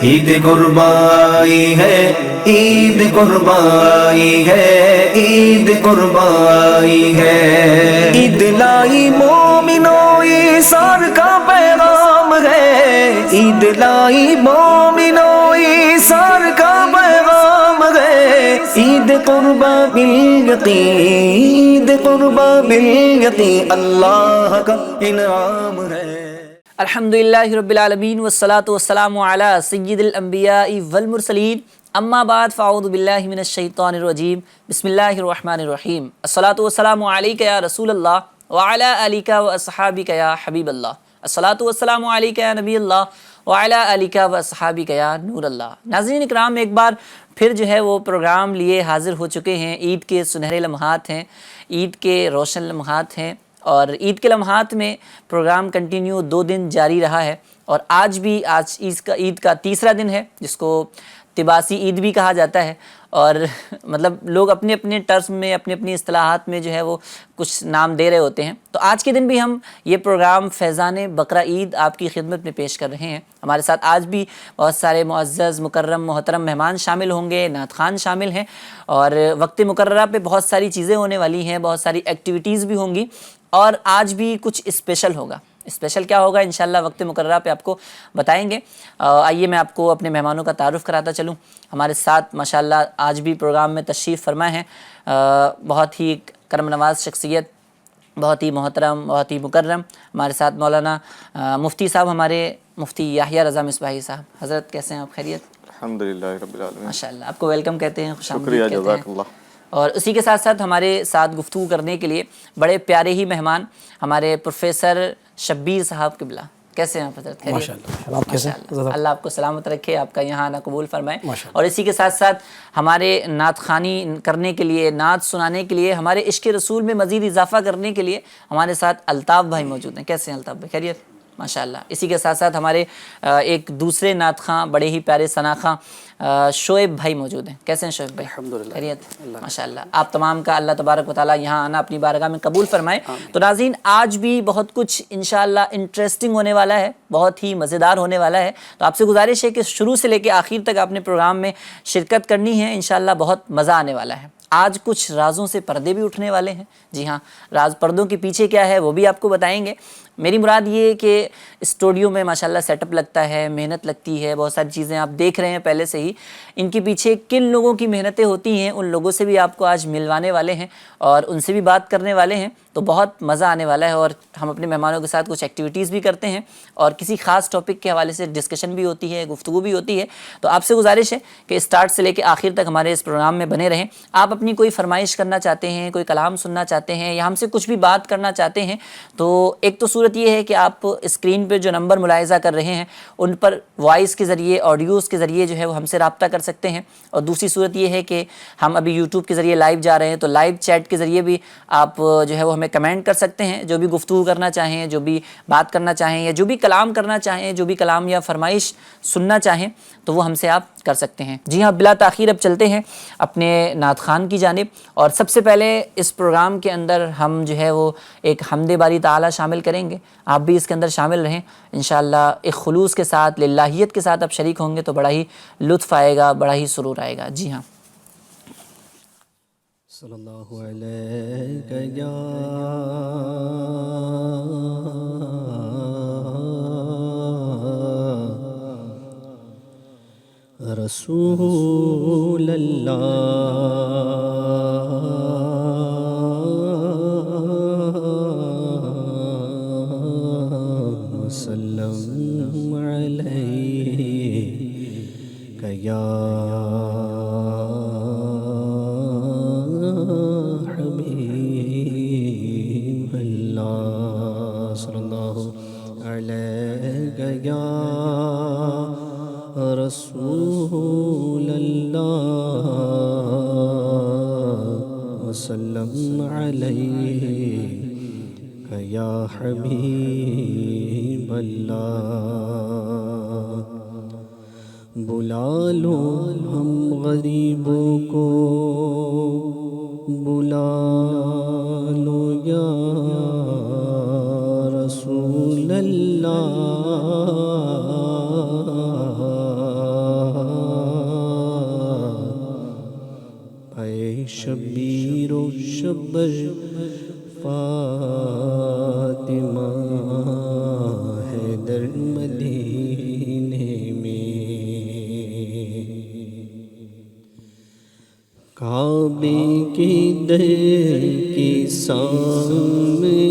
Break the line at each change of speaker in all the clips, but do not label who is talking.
عید قربائی ہے، عید قربائی ہے، عید قربائی ہے۔ عید لائی مومنوں ایثار کا پیغام ہے، عید لائی مومنوں ایثار کا پیغام ہے۔ عید قربا بالیقین، عید قربا بالیقین، اللہ کا انعام ہے۔
الحمدللہ رب العالمین والصلاة والسلام علی سید الانبیاء والمرسلین، اما بعد فاعوذ باللہ من الشیطان الرجیم، بسم اللہ الرحمن الرحیم۔ الصلاة والسلام علیک یا رسول اللہ وعلی آلک واصحابک یا حبیب اللہ، الصلاة والسلام علیک یا نبی اللہ وعلی آلک واصحابک یا نور اللہ۔ ناظرین اکرام، ایک بار پھر جو ہے وہ پروگرام لیے حاضر ہو چکے ہیں۔ عید کے سنہرے لمحات ہیں، عید کے روشن لمحات ہیں، اور عید کے لمحات میں پروگرام کنٹینیو 2 دن جاری رہا ہے، اور آج بھی عید کا تیسرا دن ہے، جس کو طباسی عید بھی کہا جاتا ہے، اور مطلب لوگ اپنے اپنے ٹرم میں، اپنی اپنی اصطلاحات میں جو ہے وہ کچھ نام دے رہے ہوتے ہیں۔ تو آج کے دن بھی ہم یہ پروگرام فیضان بقرہ عید آپ کی خدمت میں پیش کر رہے ہیں۔ ہمارے ساتھ آج بھی بہت سارے معزز مکرم محترم مہمان شامل ہوں گے، نعت خوان شامل ہیں، اور وقت مقررہ پہ بہت ساری چیزیں ہونے والی ہیں، بہت ساری ایکٹیویٹیز بھی ہوں گی، اور آج بھی کچھ اسپیشل ہوگا۔ اسپیشل کیا ہوگا انشاءاللہ وقت مقررہ پہ آپ کو بتائیں گے۔ آئیے میں آپ کو اپنے مہمانوں کا تعارف کراتا چلوں۔ ہمارے ساتھ ماشاءاللہ آج بھی پروگرام میں تشریف فرما ہیں بہت ہی کرم نواز شخصیت، بہت ہی محترم، بہت ہی مکرم، ہمارے ساتھ مولانا مفتی صاحب، ہمارے مفتی یحییٰ رضا مصباحی صاحب۔ حضرت کیسے ہیں آپ؟ خیریت؟
الحمدللہ رب العالمین۔
ماشاءاللہ، آپ کو ویلکم کہتے ہیں، خوش آمدید
شکریہ،
کہتے ہیں۔
جزاک اللہ۔
اور اسی کے ساتھ ساتھ ہمارے ساتھ گفتگو کرنے کے لیے بڑے پیارے ہی مہمان ہمارے پروفیسر شبیر صاحب قبلہ۔ کیسے ہیں آپ حضرت؟
ماشاءاللہ، آپ کیسے ہیں؟
اللہ آپ کو سلامت رکھے، آپ کا یہاں آنا قبول فرمائے۔ اور اسی کے ساتھ ساتھ ہمارے نعت خوانی کرنے کے لیے، نعت سنانے کے لیے، ہمارے عشق رسول میں مزید اضافہ کرنے کے لیے ہمارے ساتھ الطاف بھائی موجود ہیں۔ کیسے ہیں الطاف بھائی؟ خیریت؟ ماشاءاللہ۔ اسی کے ساتھ ساتھ ہمارے ایک دوسرے نعت خواں، بڑے ہی پیارے ثنا خواں شعیب بھائی موجود ہیں۔ کیسے ہیں شعیب بھائی؟
الحمدللہ،
خیریت؟ ماشاءاللہ۔ آپ تمام کا اللہ تبارک و تعالیٰ یہاں آنا اپنی بارگاہ میں قبول فرمائے۔ تو ناظرین، آج بھی بہت کچھ انشاءاللہ انٹرسٹنگ ہونے والا ہے، بہت ہی مزیدار ہونے والا ہے۔ تو آپ سے گزارش ہے کہ شروع سے لے کے آخر تک آپ نے پروگرام میں شرکت کرنی ہے، انشاءاللہ بہت مزہ آنے والا ہے۔ آج کچھ رازوں سے پردے بھی اٹھنے والے ہیں۔ جی ہاں، راز پردوں کے پیچھے کیا ہے وہ بھی آپ کو بتائیں گے۔ میری مراد یہ ہے کہ اسٹوڈیو میں ماشاءاللہ سیٹ اپ لگتا ہے، محنت لگتی ہے، بہت ساری چیزیں آپ دیکھ رہے ہیں پہلے سے ہی۔ ان کے پیچھے کن لوگوں کی محنتیں ہوتی ہیں، ان لوگوں سے بھی آپ کو آج ملوانے والے ہیں اور ان سے بھی بات کرنے والے ہیں۔ تو بہت مزہ آنے والا ہے، اور ہم اپنے مہمانوں کے ساتھ کچھ ایکٹیویٹیز بھی کرتے ہیں، اور کسی خاص ٹاپک کے حوالے سے ڈسکشن بھی ہوتی ہے، گفتگو بھی ہوتی ہے۔ تو آپ سے گزارش ہے کہ اسٹارٹ سے لے کے آخر تک ہمارے اس پروگرام میں بنے رہیں۔ آپ اپنی کوئی فرمائش کرنا چاہتے ہیں، کوئی کلام سننا چاہتے ہیں، یا ہم سے کچھ بھی بات کرنا چاہتے ہیں، تو ایک تو صورت یہ ہے کہ آپ اسکرین پہ جو نمبر ملاحظہ کر رہے ہیں ان پر وائس کے ذریعے، آڈیوز کے ذریعے جو ہے وہ ہم سے رابطہ کر سکتے ہیں، اور دوسری صورت یہ ہے کہ ہم ابھی یوٹیوب کے ذریعے لائیو جا رہے ہیں، تو لائیو چیٹ کے ذریعے بھی آپ جو ہے وہ ہمیں کمنٹ کر سکتے ہیں، جو بھی گفتگو کرنا چاہیں، جو بھی بات کرنا چاہیں، یا جو بھی کلام کرنا چاہیں، جو بھی کلام یا فرمائش سننا چاہیں، تو وہ ہم سے آپ کر سکتے ہیں۔ جی ہاں، بلا تاخیر اب چلتے ہیں اپنے نعت خوان کی جانب، اور سب سے پہلے اس پروگرام کے اندر ہم جو ہے وہ ایک حمد باری تعالیٰ شامل کریں گے۔ آپ بھی اس کے اندر شامل رہیں انشاءاللہ، ایک خلوص کے ساتھ، للہیت کے ساتھ آپ شریک ہوں گے تو بڑا ہی لطف آئے گا، بڑا ہی سرور آئے گا۔ جی ہاں،
صلی اللہ علیہ یا رسول اللہ، وسلم علیہ یا حبیب اللہ، صلی اللہ علیہ یا رسول اللہ، وسلم علیہ یا حبیب اللہ۔ بلا لو ہم غریبوں کو، بلا لو یا رسول اللہ، مشبر فاطمہ حیدر مدینے میں، کعبے کے در کے سامنے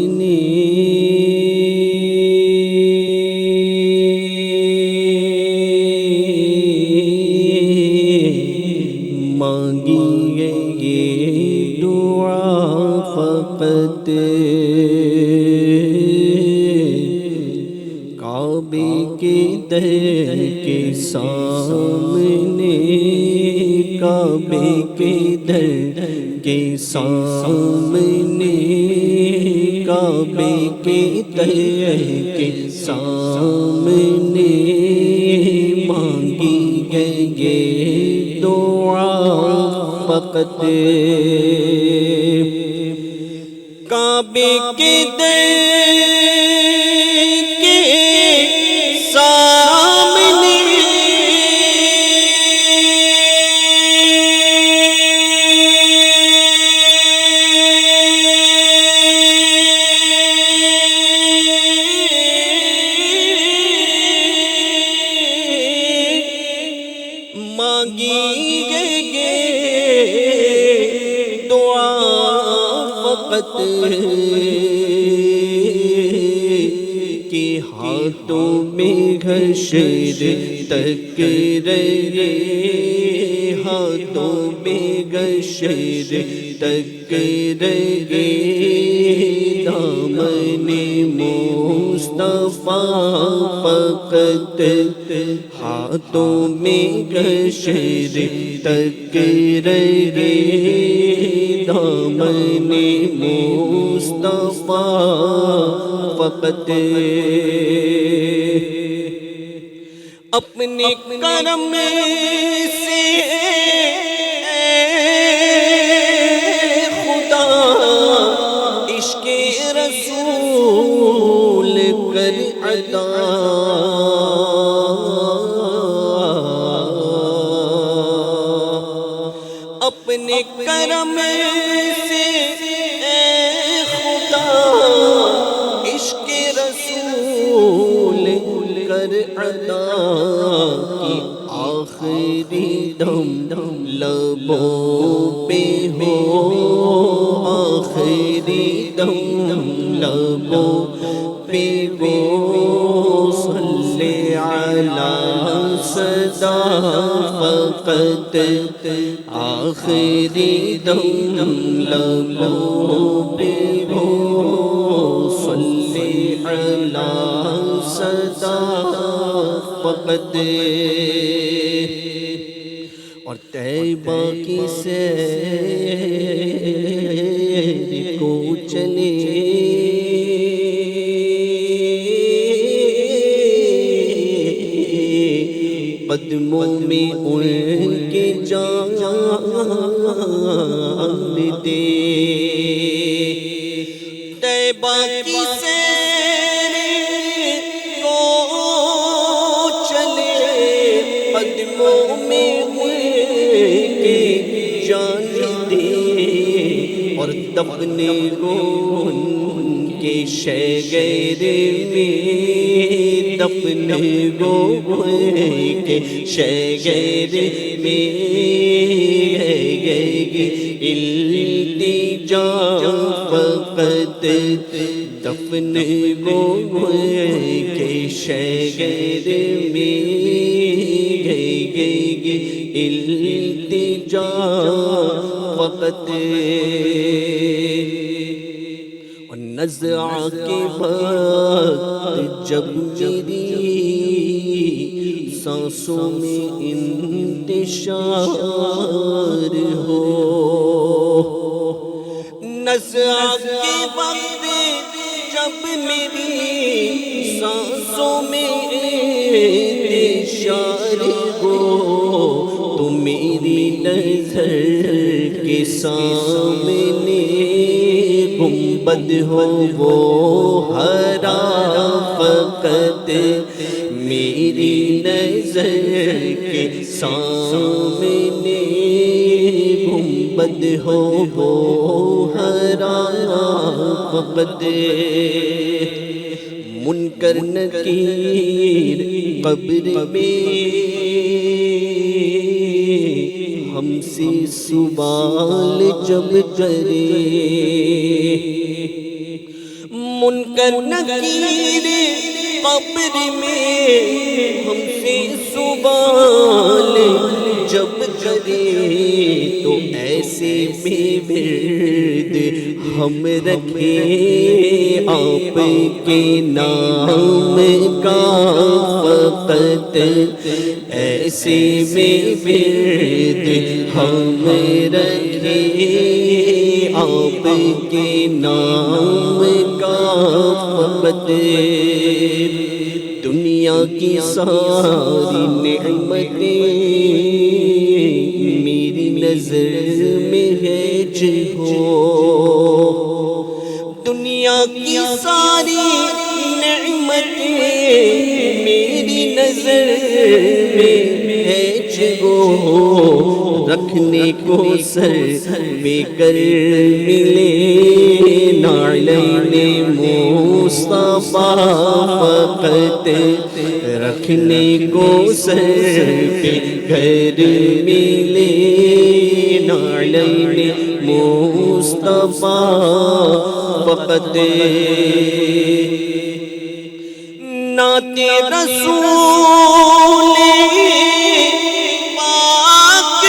مانگی ہے یہ دعا فقط، کعبے کے در کے سامنے، کعبے کے در کے سامنے، کعبے کے در کے سامنے مانگی ہے یہ دعا فقط، کعبے کے در کے سامنے مانگی گے دعا فقط، کہ ہاتھوں میں گھشر تک رہے، ہاتھوں میں گھشر تک رہے، دامن مصطفیٰ فقط، ہاتھوں میں گھشر تک رہے، دامن مصطفیٰ فقط، اپنے کرم سے خدا عشق رسول کر عطا، اپنے کرم سے خدا عشق رسول کر عطا، کہ آخری دم لبوں پہ ہو، آخری دم لبوں پہ ہو، صلی علی صدا فقط، آخری دم لبوں پہ ہو، صلی علی صدا فقط، اور طیبہ کی سیر کو چلے، قدموں میں ان کے جان دے، طیبہ کی سیر کو چلے، قدموں میں ان کے جان دے، اور دفنے کو ان کے شگر میں، دفنے کو ان کے شگر میں التجا فقط، دفن کو کے شگر میں التجا فقط، اور نزع کے وقت جب میری سانسوں میں انتشار ہو، نزع کے وقت جب میری سانسوں میں انتشار ہو، تو میری نظر کے سامنے گنبد ہو وہ ہرا فقط، میری نظر کے سامنے گنبد گنبد ہو وہ ہرا فقط منکر نکیر قبر میں ہم سے سوال جب کرے منکر نکیر قبر میں ہم سے سوال جب کرے تو ایسے بے ورد ہم رکھیں آپ کے نام کا فقط ایسے بے ورد ہم رکھیں آپ کے نام کا فقط دنیا کی ساری نعمتیں میری نظر میں ہے جو دنیا کی ساری نعمتیں میری نظر میں ہے جو رکھنے کو سر پہ کر ملے نعلین مصطفیٰ فقط رکھنے کو سر پہ کر ملے نعلین مصطفیٰ فقط نعت رسول پاک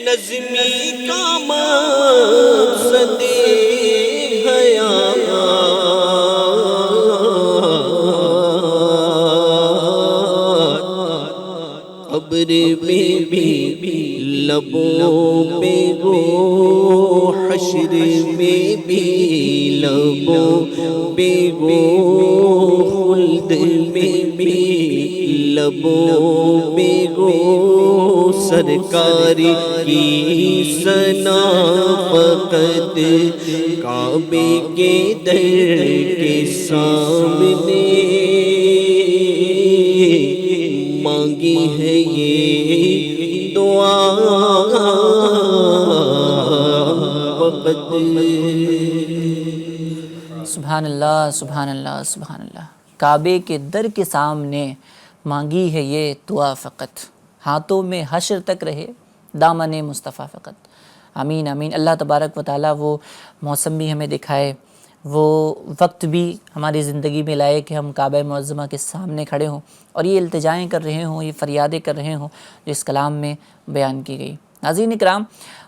نظمی کا مقصد قبر میں بھی لبوں پہ گو حشر میں بھی لبوں پہ گو خلد میں بھی لبوں پہ گو سرکار کی ثنا فقط کعبے کے در کے سامنے مانگی ہے یہ دعا فقط
سبحان اللہ سبحان اللہ سبحان اللہ کعبے کے در کے سامنے مانگی ہے یہ دعا فقط ہاتھوں میں حشر تک رہے دامن مصطفیٰ فقط آمین آمین اللہ تبارک و تعالیٰ وہ موسم بھی ہمیں دکھائے وہ وقت بھی ہماری زندگی میں لائے کہ ہم کعبہ معظمہ کے سامنے کھڑے ہوں اور یہ التجائیں کر رہے ہوں یہ فریادیں کر رہے ہوں جو اس کلام میں بیان کی گئی ناظرین اکرام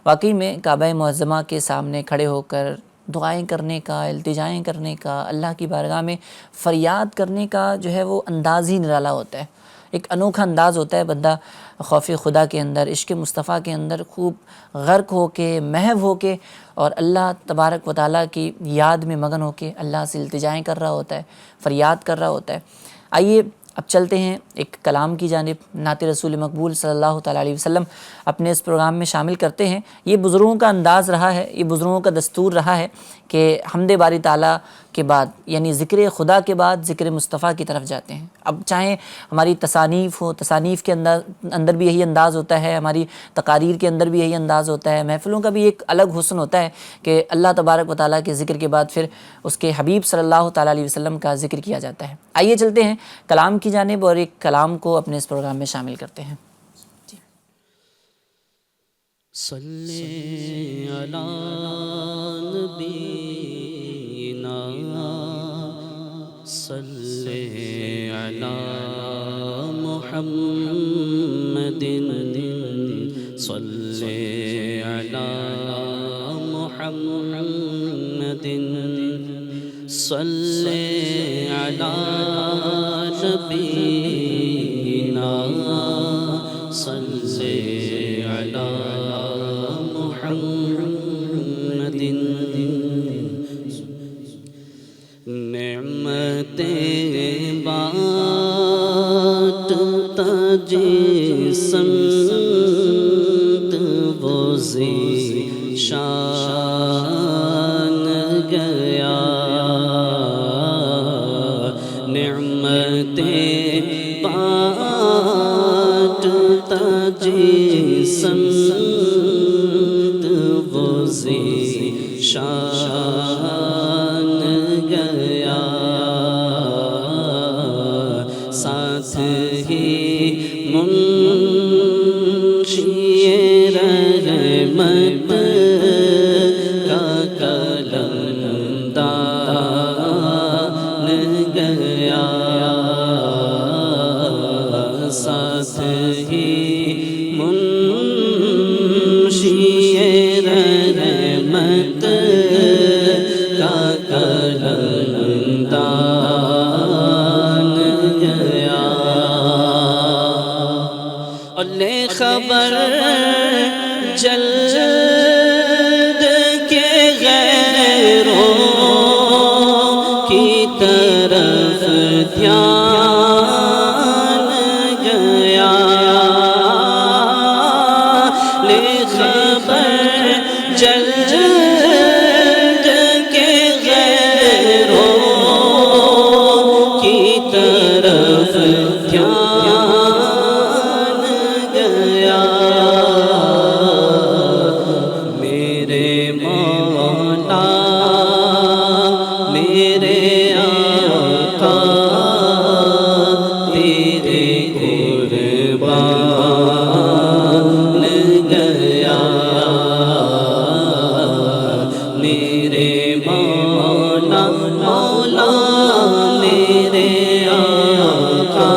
واقعی میں کعبہ معظمہ کے سامنے کھڑے ہو کر دعائیں کرنے کا التجائیں کرنے کا اللہ کی بارگاہ میں فریاد کرنے کا جو ہے وہ انداز ہی نرالا ہوتا ہے ایک انوکھا انداز ہوتا ہے بندہ خوف خدا کے اندر عشق مصطفیٰ کے اندر خوب غرق ہو کے محو ہو کے اور اللہ تبارک و تعالیٰ کی یاد میں مگن ہو کے اللہ سے التجائیں کر رہا ہوتا ہے فریاد کر رہا ہوتا ہے آئیے اب چلتے ہیں ایک کلام کی جانب نعت رسول مقبول صلی اللہ تعالیٰ علیہ وسلم اپنے اس پروگرام میں شامل کرتے ہیں یہ بزرگوں کا انداز رہا ہے یہ بزرگوں کا دستور رہا ہے کہ حمد باری تعالیٰ کے بعد یعنی ذکر خدا کے بعد ذکر مصطفیٰ کی طرف جاتے ہیں اب چاہے ہماری تصانیف ہو تصانیف کے اندر بھی یہی انداز ہوتا ہے ہماری تقاریر کے اندر بھی یہی انداز ہوتا ہے محفلوں کا بھی ایک الگ حسن ہوتا ہے کہ اللہ تبارک و تعالیٰ کے ذکر کے بعد پھر اس کے حبیب صلی اللہ تعالیٰ علیہ وسلم کا ذکر کیا جاتا ہے آئیے چلتے ہیں کلام کی جانب اور ایک کلام کو اپنے اس پروگرام میں شامل کرتے ہیں
صلی علی نبینا صلی علی محمد صلی علی محمد صلی علی نبینا صلی علی محمد نعمتیں بانٹتا جسم وہ ذی شان گیا نعمتیں بانٹتا جس سمت وہ ذیشان گیا ساتھ ہی منشی رحمت کا قلمدان گیا ساتھ ہی منشی رحمت کا قلمدان گیا اور لے خبر جلد کے غیروں کی طرف دھیان گیا لے خبر جلد کے غیروں کی طرف دھیان گیا میرے مولا میرے آقا تیرے قربان گیا میرے مولا مولا میرے آقا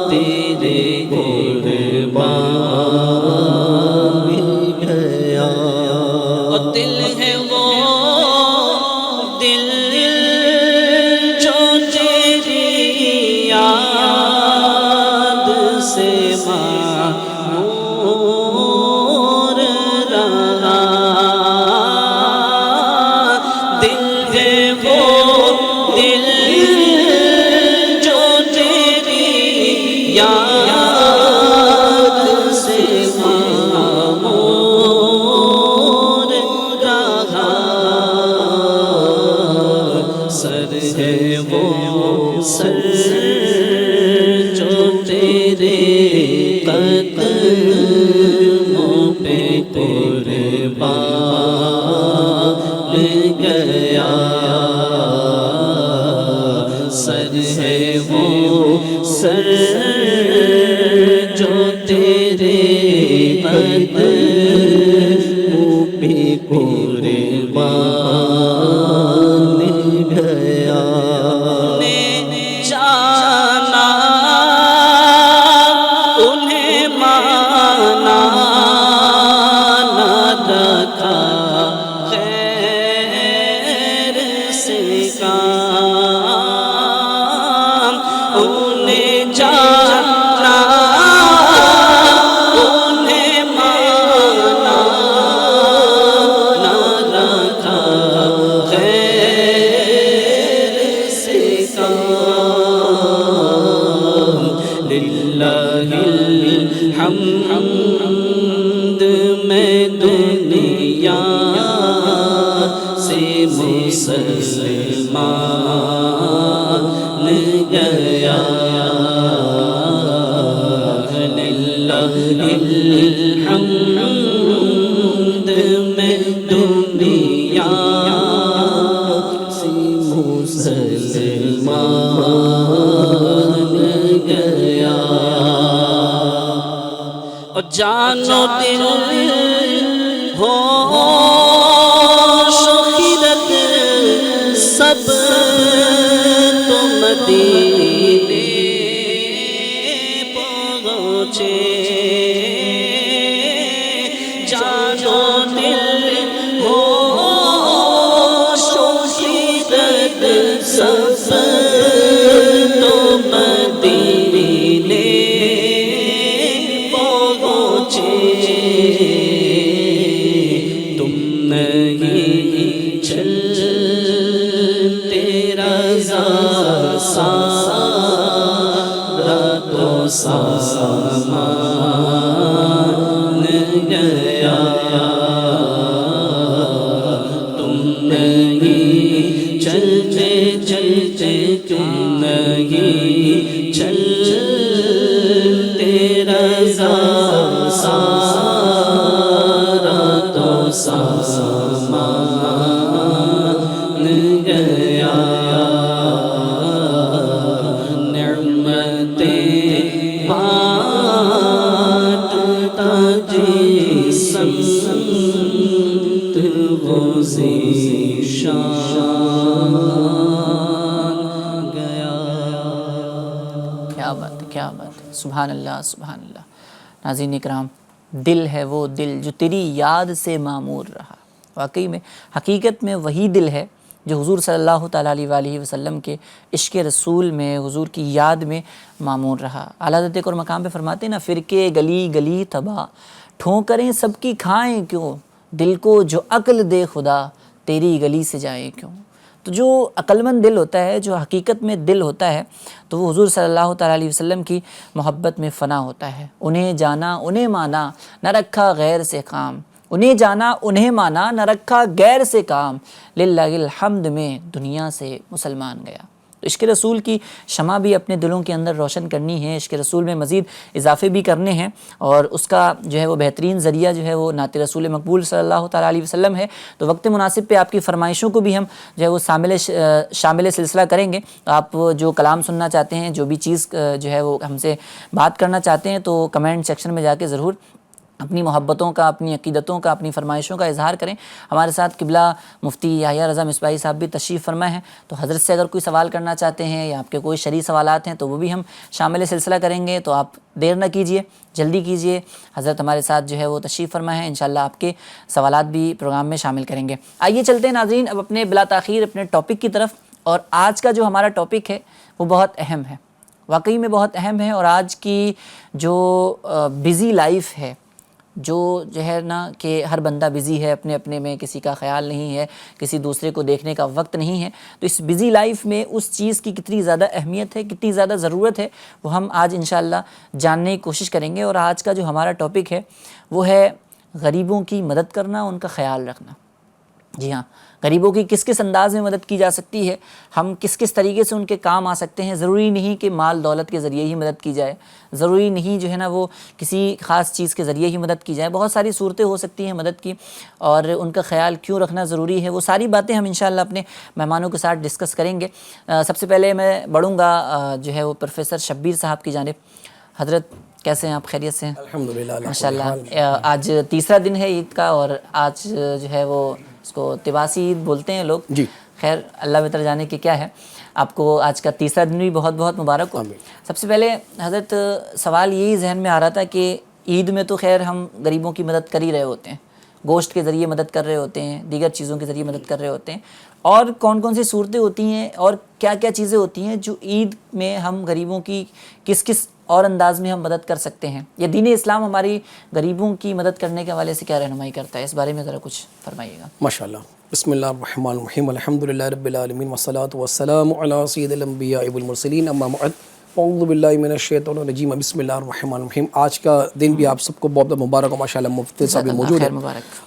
تیرے قربان گیا اور دل ہے وہ دل جو تیری یاد سے معمور رہا دل ہے وہ دل جو تیری یاد سے معمور رہا سر ہے وہ سر جو تیرے قدموں پہ قربان گیا سر ہے وہ سر جو تیرے قدموں پہ قربان گیا جانا انہیں مانا نہ رکھا خیر سے کام انہیں جانا انہیں مانا نہ رکھا خیر سے کام للہ الحمد میں دنیا سے مسلمان گیا للہ الحمد میں دنیا سے مسلمان گیا اور جانو دل ہوش و خیرت سب تو مدینے پہنچے جانو دل ہوش و خیرت سب تو مدینے تم نہیں چلتے رضا سارا تو سامان گیا تم سارا تو سامان گیا نعمتیں بانٹتا جسم
کیا بات ہے، کیا بات ہے، سبحان اللہ سبحان اللہ۔ ناظرین اکرام، دل ہے وہ دل جو تیری یاد سے معمور رہا۔ واقعی میں حقیقت میں وہی دل ہے جو حضور صلی اللہ تعالیٰ علیہ وآلہ وسلم کے عشق رسول میں، حضور کی یاد میں معمور رہا۔ اعلیٰ حضرت ایک اور مقام پہ فرماتے ہیں نا، فرقے گلی گلی تباہ، ٹھوکریں سب کی کھائیں کیوں، دل کو جو عقل دے خدا، تیری گلی سے جائے کیوں۔ تو جو عقلمند دل ہوتا ہے، جو حقیقت میں دل ہوتا ہے، تو وہ حضور صلی اللہ تعالیٰ علیہ وسلم کی محبت میں فنا ہوتا ہے۔ انہیں جانا انہیں مانا، نہ رکھا غیر سے کام، انہیں جانا انہیں مانا، نہ رکھا غیر سے کام، للہ الحمد میں دنیا سے مسلمان گیا۔ تو عشق رسول کی شمع بھی اپنے دلوں کے اندر روشن کرنی ہے، عشق رسول میں مزید اضافے بھی کرنے ہیں، اور اس کا جو ہے وہ بہترین ذریعہ جو ہے وہ نعت رسول مقبول صلی اللہ تعالیٰ علیہ وسلم ہے۔ تو وقت مناسب پہ آپ کی فرمائشوں کو بھی ہم جو ہے وہ شامل سلسلہ کریں گے۔ آپ جو کلام سننا چاہتے ہیں، جو بھی چیز جو ہے وہ ہم سے بات کرنا چاہتے ہیں، تو کمنٹ سیکشن میں جا کے ضرور اپنی محبتوں کا، اپنی عقیدتوں کا، اپنی فرمائشوں کا اظہار کریں۔ ہمارے ساتھ قبلہ مفتی یحییٰ رضا مصباحی صاحب بھی تشریف فرما ہیں، تو حضرت سے اگر کوئی سوال کرنا چاہتے ہیں یا آپ کے کوئی شرعی سوالات ہیں تو وہ بھی ہم شامل سلسلہ کریں گے۔ تو آپ دیر نہ کیجئے، جلدی کیجئے، حضرت ہمارے ساتھ جو ہے وہ تشریف فرما ہے، انشاءاللہ آپ کے سوالات بھی پروگرام میں شامل کریں گے۔ آئیے چلتے ہیں ناظرین اب اپنے بلا تاخیر اپنے ٹاپک کی طرف، اور آج کا جو ہمارا ٹاپک ہے وہ بہت اہم ہے، واقعی میں بہت اہم ہے۔ اور آج کی جو بزی لائف ہے، جو ہے نا کہ ہر بندہ بزی ہے اپنے اپنے میں، کسی کا خیال نہیں ہے، کسی دوسرے کو دیکھنے کا وقت نہیں ہے، تو اس بزی لائف میں اس چیز کی کتنی زیادہ اہمیت ہے، کتنی زیادہ ضرورت ہے، وہ ہم آج انشاءاللہ جاننے کی کوشش کریں گے۔ اور آج کا جو ہمارا ٹاپک ہے وہ ہے غریبوں کی مدد کرنا، ان کا خیال رکھنا۔ جی ہاں، غریبوں کی کس کس انداز میں مدد کی جا سکتی ہے، ہم کس کس طریقے سے ان کے کام آ سکتے ہیں۔ ضروری نہیں کہ مال دولت کے ذریعے ہی مدد کی جائے، ضروری نہیں جو ہے نا وہ کسی خاص چیز کے ذریعے ہی مدد کی جائے، بہت ساری صورتیں ہو سکتی ہیں مدد کی، اور ان کا خیال کیوں رکھنا ضروری ہے، وہ ساری باتیں ہم انشاءاللہ اپنے مہمانوں کے ساتھ ڈسکس کریں گے۔ سب سے پہلے میں بڑھوں گا جو ہے وہ پروفیسر شبیر صاحب کی جانب۔ حضرت کیسے ہیں آپ، خیریت سے ہیں؟
الحمدللہ
ماشاءاللہ۔ آج تیسرا دن ہے عید کا، اور آج جو ہے وہ اس کو تباسی عید بولتے ہیں لوگ،
جی،
خیر اللہ بہتر جانے کہ کیا ہے۔ آپ کو آج کا تیسرا دن بھی بہت بہت مبارک ہو۔ سب سے پہلے حضرت سوال یہی ذہن میں آ رہا تھا کہ عید میں تو خیر ہم غریبوں کی مدد کر ہی رہے ہوتے ہیں، گوشت کے ذریعے مدد کر رہے ہوتے ہیں، دیگر چیزوں کے ذریعے مدد کر رہے ہوتے ہیں، اور کون کون سی صورتیں ہوتی ہیں اور کیا کیا چیزیں ہوتی ہیں جو عید میں ہم غریبوں کی کس کس اور انداز میں ہم مدد کر سکتے ہیں، یا دین اسلام ہماری غریبوں کی مدد کرنے کے حوالے سے کیا رہنمائی کرتا ہے، اس بارے میں ذرا کچھ فرمائیے گا۔
ماشاءاللہ، بسم اللہ الرحمن الرحیم، الحمدللہ رب العالمین والصلاة والسلام علی سید الانبیاء والمرسلین، اما بعد، اعوذ باللہ من الشیطان الرجیم، بسم اللہ الرحمن الرحیم۔ آج کا دن بھی آپ سب کو بہت بہت مبارک ہو، ماشاءاللہ مفتی صاحب بھی موجود ہیں۔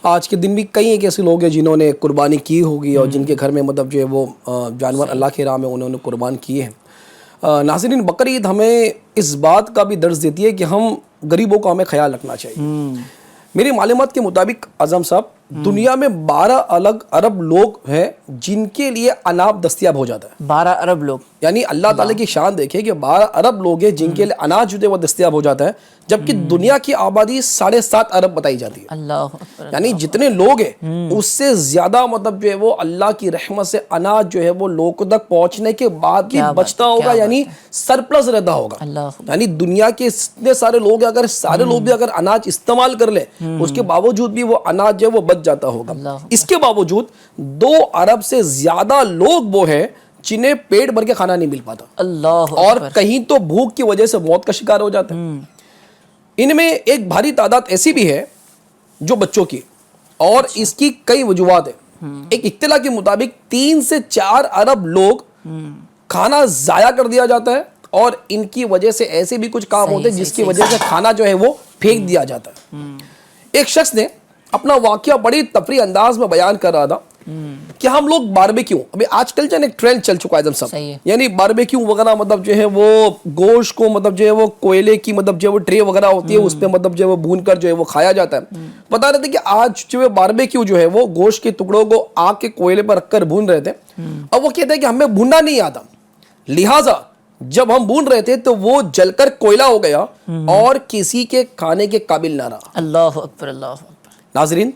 آج کے دن بھی کئی ایک ایسے لوگ ہیں جنہوں نے قربانی کی ہوگی، اور جن کے گھر میں مطلب جو ہے وہ جانور اللہ کے راہ میں انہوں نے قربان کیے ہیں۔ ناظرین، بقرعید ہمیں اس بات کا بھی درس دیتی ہے کہ ہم غریبوں کا ہمیں خیال رکھنا چاہیے۔ میری معلومات کے مطابق اعظم صاحب، دنیا میں 12 الگ ارب لوگ ہیں جن کے لیے اناج دستیاب ہو جاتا ہے۔
12 ارب لوگ،
یعنی اللہ تعالیٰ کی شان دیکھیں کہ 12 ارب لوگ ہیں جن کے لیے اناج جو ہے وہ دستیاب ہو جاتا ہے، جبکہ دنیا کی آبادی 7.5 ارب بتائی جاتی ہے۔
اللہ اکبر،
یعنی جتنے لوگ ہیں اس سے زیادہ مطلب جو ہے وہ اللہ کی رحمت سے اناج جو ہے وہ لوگوں تک پہنچنے کے بعد بھی بچتا ہوگا، یعنی سرپلس رہتا ہوگا۔ یعنی دنیا کے اتنے سارے لوگ ہیں، اگر سارے لوگ بھی اگر اناج استعمال کر لیں، اس کے باوجود بھی وہ اناج جو ہے وہ بچ جاتا ہوگا۔ اس کے باوجود 2 ارب سے زیادہ لوگ وہ ہیں جنہیں پیٹ بھر کے کھانا نہیں مل پاتا،
اللہ
اور کہیں تو بھوک کی وجہ سے موت کا شکار ہو جاتا ہے۔ ان میں ایک بھاری تعداد ایسی بھی ہے جو بچوں کی، اور اس کی کئی وجوہات ہیں۔ ایک اطلاع کے مطابق 3 سے 4 ارب لوگ کھانا ضائع کر دیا جاتا ہے، اور ان کی وجہ سے ایسے بھی کچھ کام ہوتے ہیں جس کی وجہ سے کھانا جو ہے وہ پھینک دیا جاتا ہے۔ ایک شخص نے اپنا واقعہ بڑی تفریح انداز میں بیان کر رہا تھا کہ ہم لوگ باربیکیو, ابھی آج کل جو ہے ایک ٹرینڈ چل چکا ہے اعظم
صحیح
صاحب,
ہے.
یعنی باربیکیو وغیرہ مطلب جو ہے وہ گوشت کو مطلب جو ہے وہ کوئلے کی مطلب جو ہے وہ ٹرے وغیرہ ہوتی ہے اس پہ مطلب جو ہے وہ بھون کر جو ہے وہ کھایا جاتا ہے. بتا رہے تھے کہ آج جو ہے باربیکیو جو ہے وہ گوشت کے ٹکڑوں کو آگ کے کوئلے پر رکھ کر بھون رہے تھے. اب وہ کہتے ہیں کہ ہمیں بھوننا نہیں آتا, لہٰذا جب ہم بھون رہے تھے تو وہ جل کر کوئلہ ہو گیا اور کسی کے کھانے کے قابل نہ رہا.
اللہ اکبر, اللہ اکبر.
ناظرین,